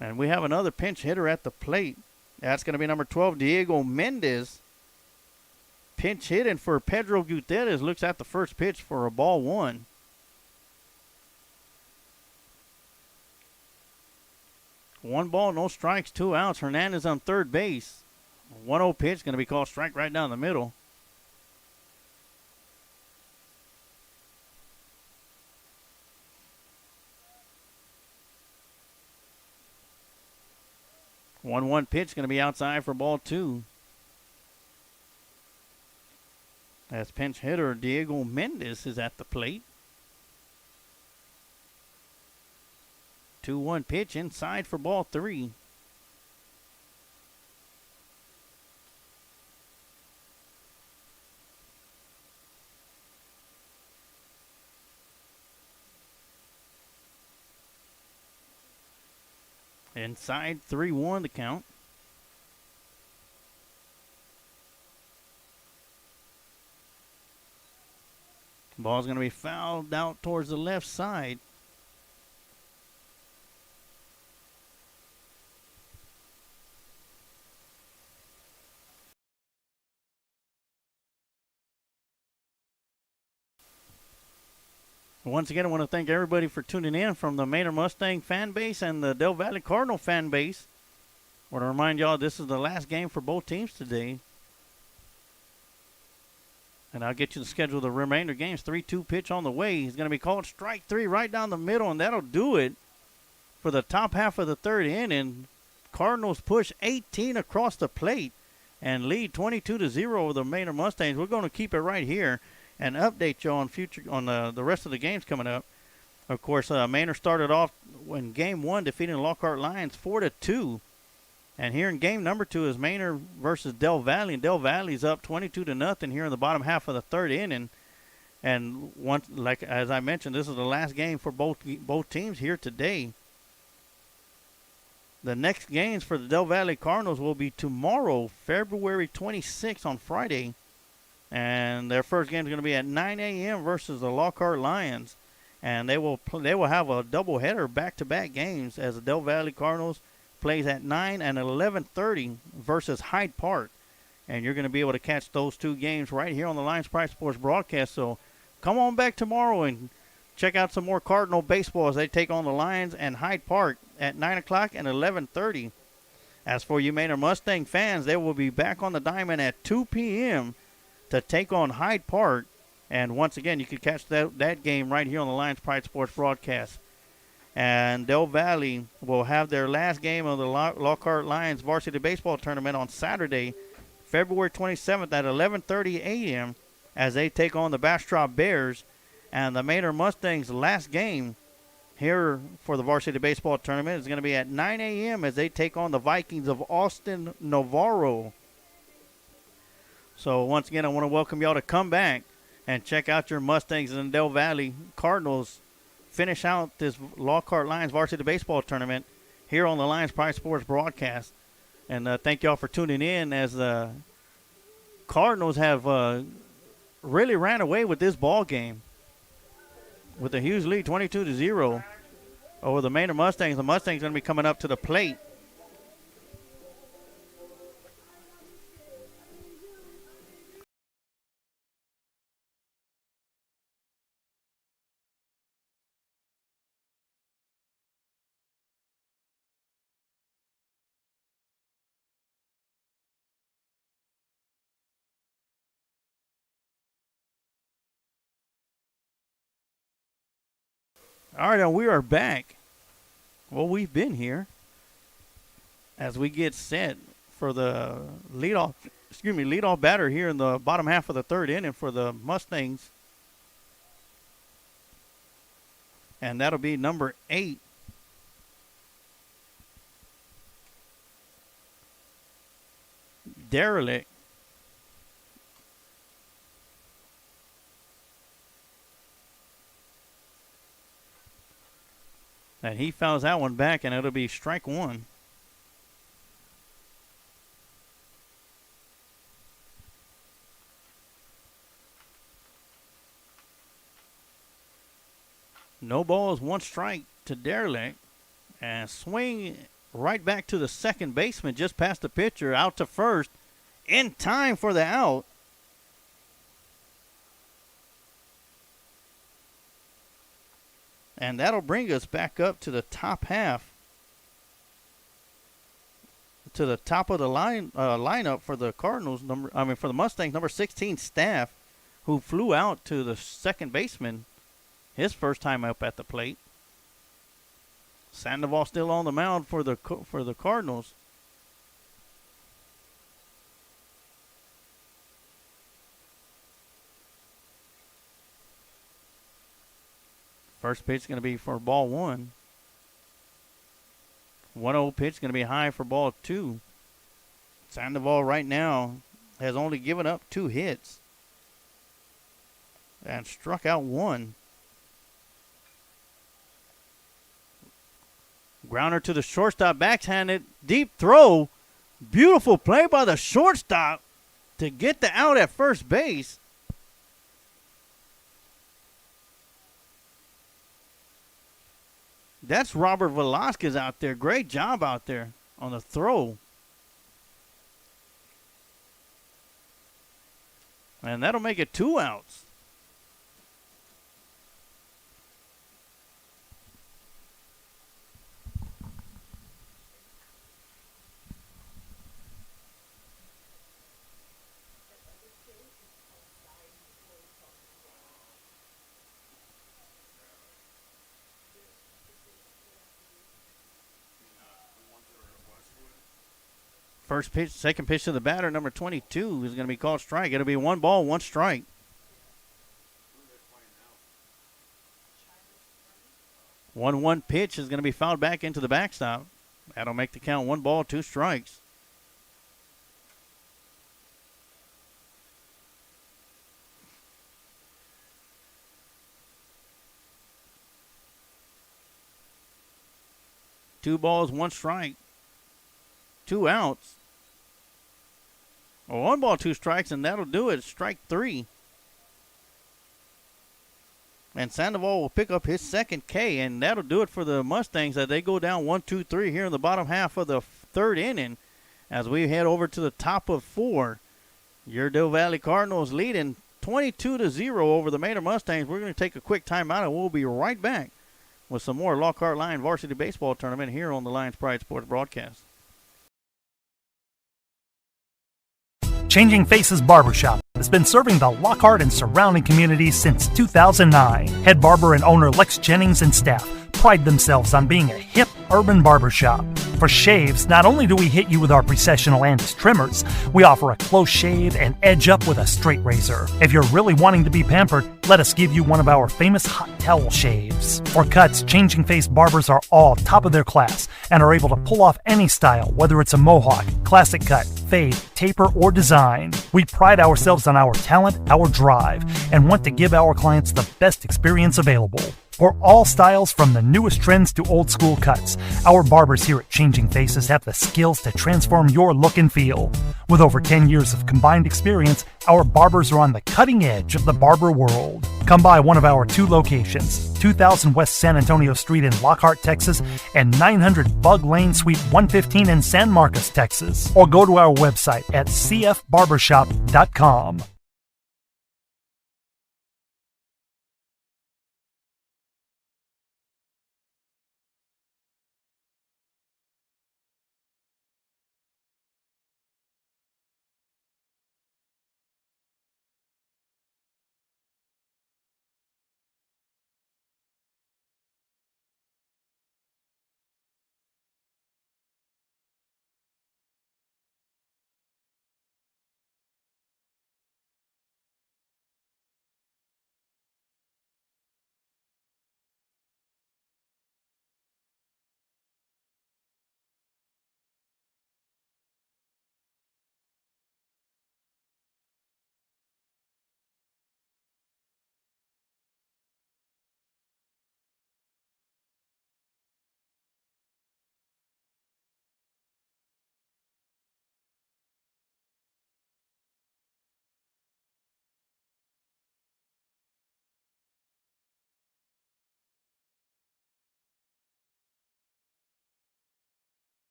And we have another pinch hitter at the plate. That's going to be number 12, Diego Mendez. Pinch hitting for Pedro Gutierrez. Looks at the first pitch for a ball 1. One ball, no strikes, 2 outs. Hernandez on 3rd base. 1-0 pitch going to be called strike right down the middle. One pitch going to be outside for ball 2. As pinch hitter Diego Mendez is at the plate. 2-1 pitch inside for ball 3. Inside 3-1 the count. Ball's going to be fouled out towards the left side. Once again, I want to thank everybody for tuning in from the Manor Mustang fan base and the Del Valle Cardinal fan base. I want to remind y'all this is the last game for both teams today. And I'll get you the schedule of the remainder games. 3-2 pitch on the way. He's going to be called strike 3 right down the middle, and that'll do it for the top half of the 3rd inning. Cardinals push 18 across the plate and lead 22-0 over the Manor Mustangs. We're going to keep it right here and update you on the rest of the games coming up. Of course, Manor started off in game 1 defeating Lockhart Lions 4-2. And here in game number 2 is Manor versus Del Valle, and Del Valle's up 22-0 here in the bottom half of the third inning. And once, like as I mentioned, this is the last game for both teams here today. The next games for the Del Valle Cardinals will be tomorrow, February 26th on Friday, and their first game is going to be at 9 a.m. versus the Lockhart Lions, and they will have a doubleheader back-to-back games as the Del Valle Cardinals plays at 9 and 11:30 versus Hyde Park. And you're going to be able to catch those two games right here on the Lions Pride Sports broadcast. So come on back tomorrow and check out some more Cardinal baseball as they take on the Lions and Hyde Park at 9 o'clock and 11:30. As for you Manor Mustang fans, they will be back on the diamond at 2 p.m. to take on Hyde Park. And once again, you can catch that game right here on the Lions Pride Sports broadcast. And Del Valle will have their last game of the Lockhart Lions Varsity Baseball Tournament on Saturday, February 27th at 11:30 a.m. as they take on the Bastrop Bears. And the Manor Mustangs' last game here for the Varsity Baseball Tournament is going to be at 9 a.m. as they take on the Vikings of Austin Navarro. So once again, I want to welcome y'all to come back and check out your Mustangs and Del Valle Cardinals finish out this Lockhart Lions Varsity Baseball Tournament here on the Lions Pride Sports broadcast. And thank y'all for tuning in as the Cardinals have really ran away with this ball game with a huge lead, 22-0 over the Manor Mustangs. The Mustangs going to be coming up to the plate. All right, and we are back. Well, we've been here as we get set for the leadoff batter here in the bottom half of the third inning for the Mustangs. And that'll be number 8. Derelict. And he fouls that one back, and it'll be strike 1. No balls, 1 strike to Derelict. And swing right back to the second baseman, just past the pitcher, out to first, in time for the out. And that'll bring us back up to the top half, to the top of the lineup for the Cardinals. For the Mustangs, number 16 Staff, who flew out to the second baseman, his first time up at the plate. Sandoval still on the mound for the Cardinals. First pitch is going to be for ball 1. 1-0 pitch is going to be high for ball 2. Sandoval right now has only given up 2 hits and struck out 1. Grounder to the shortstop, backhanded, deep throw. Beautiful play by the shortstop to get the out at first base. That's Robert Velasquez out there. Great job out there on the throw. And that'll make it 2 outs. First pitch, second pitch to the batter, number 22, is going to be called strike. It'll be 1 ball, 1 strike. 1-1 pitch is going to be fouled back into the backstop. That'll make the count 1 ball, 2 strikes. Two balls, 1 strike. 2 outs. Well, 1 ball, 2 strikes, and that'll do it. Strike 3. And Sandoval will pick up his second K, and that'll do it for the Mustangs as they go down 1-2-3 here in the bottom half of the 3rd inning. As we head over to the top of 4, your Del Valle Cardinals leading 22-0 over the Manor Mustangs. We're going to take a quick timeout, and we'll be right back with some more Lockhart Lions Varsity Baseball Tournament here on the Lions Pride Sports broadcast. Changing Faces Barbershop has been serving the Lockhart and surrounding communities since 2009. Head barber and owner Lex Jennings and staff pride themselves on being a hip urban barbershop. For shaves, not only do we hit you with our Precessional Andes trimmers, we offer a close shave and edge up with a straight razor. If you're really wanting to be pampered, let us give you one of our famous hot towel shaves. For cuts, Changing Face barbers are all top of their class and are able to pull off any style, whether it's a mohawk, classic cut, fade, taper, or design. We pride ourselves on our talent, our drive, and want to give our clients the best experience available. For all styles, from the newest trends to old school cuts, our barbers here at Changing Faces have the skills to transform your look and feel. With over 10 years of combined experience, our barbers are on the cutting edge of the barber world. Come by one of our 2 locations, 2000 West San Antonio Street in Lockhart, Texas, and 900 Bug Lane, Suite 115 in San Marcos, Texas. Or go to our website at cfbarbershop.com.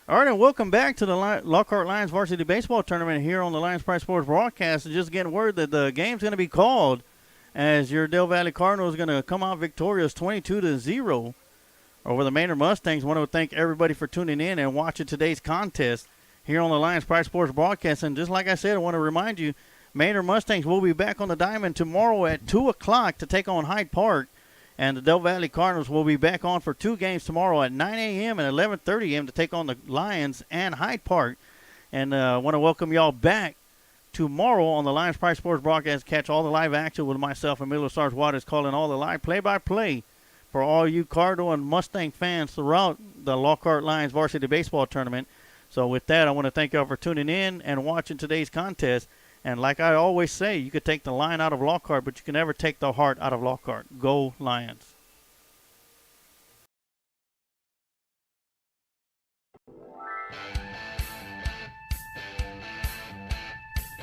All right, and welcome back to the Lockhart Lions Varsity Baseball Tournament here on the Lions Pride Sports broadcast. And just getting word that the game's going to be called as your Del Valle Cardinals are going to come out victorious 22-0 over the Manor Mustangs. I want to thank everybody for tuning in and watching today's contest here on the Lions Pride Sports broadcast. And just like I said, I want to remind you, Manor Mustangs will be back on the diamond tomorrow at 2 o'clock to take on Hyde Park. And the Del Valle Cardinals will be back on for 2 games tomorrow at 9 a.m. and 11:30 a.m. to take on the Lions and Hyde Park. And I want to welcome y'all back tomorrow on the Lions Pride Sports broadcast. Catch all the live action with myself and Miller Sarge Waters calling all the live play-by-play for all you Cardinal and Mustang fans throughout the Lockhart Lions Varsity Baseball Tournament. So with that, I want to thank y'all for tuning in and watching today's contest. And like I always say, you could take the line out of Lockhart, but you can never take the heart out of Lockhart. Go Lions.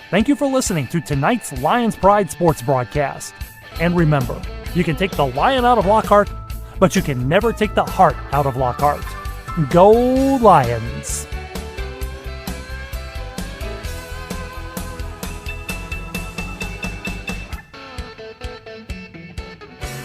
Thank you for listening to tonight's Lions Pride Sports broadcast. And remember, you can take the lion out of Lockhart, but you can never take the heart out of Lockhart. Go Lions!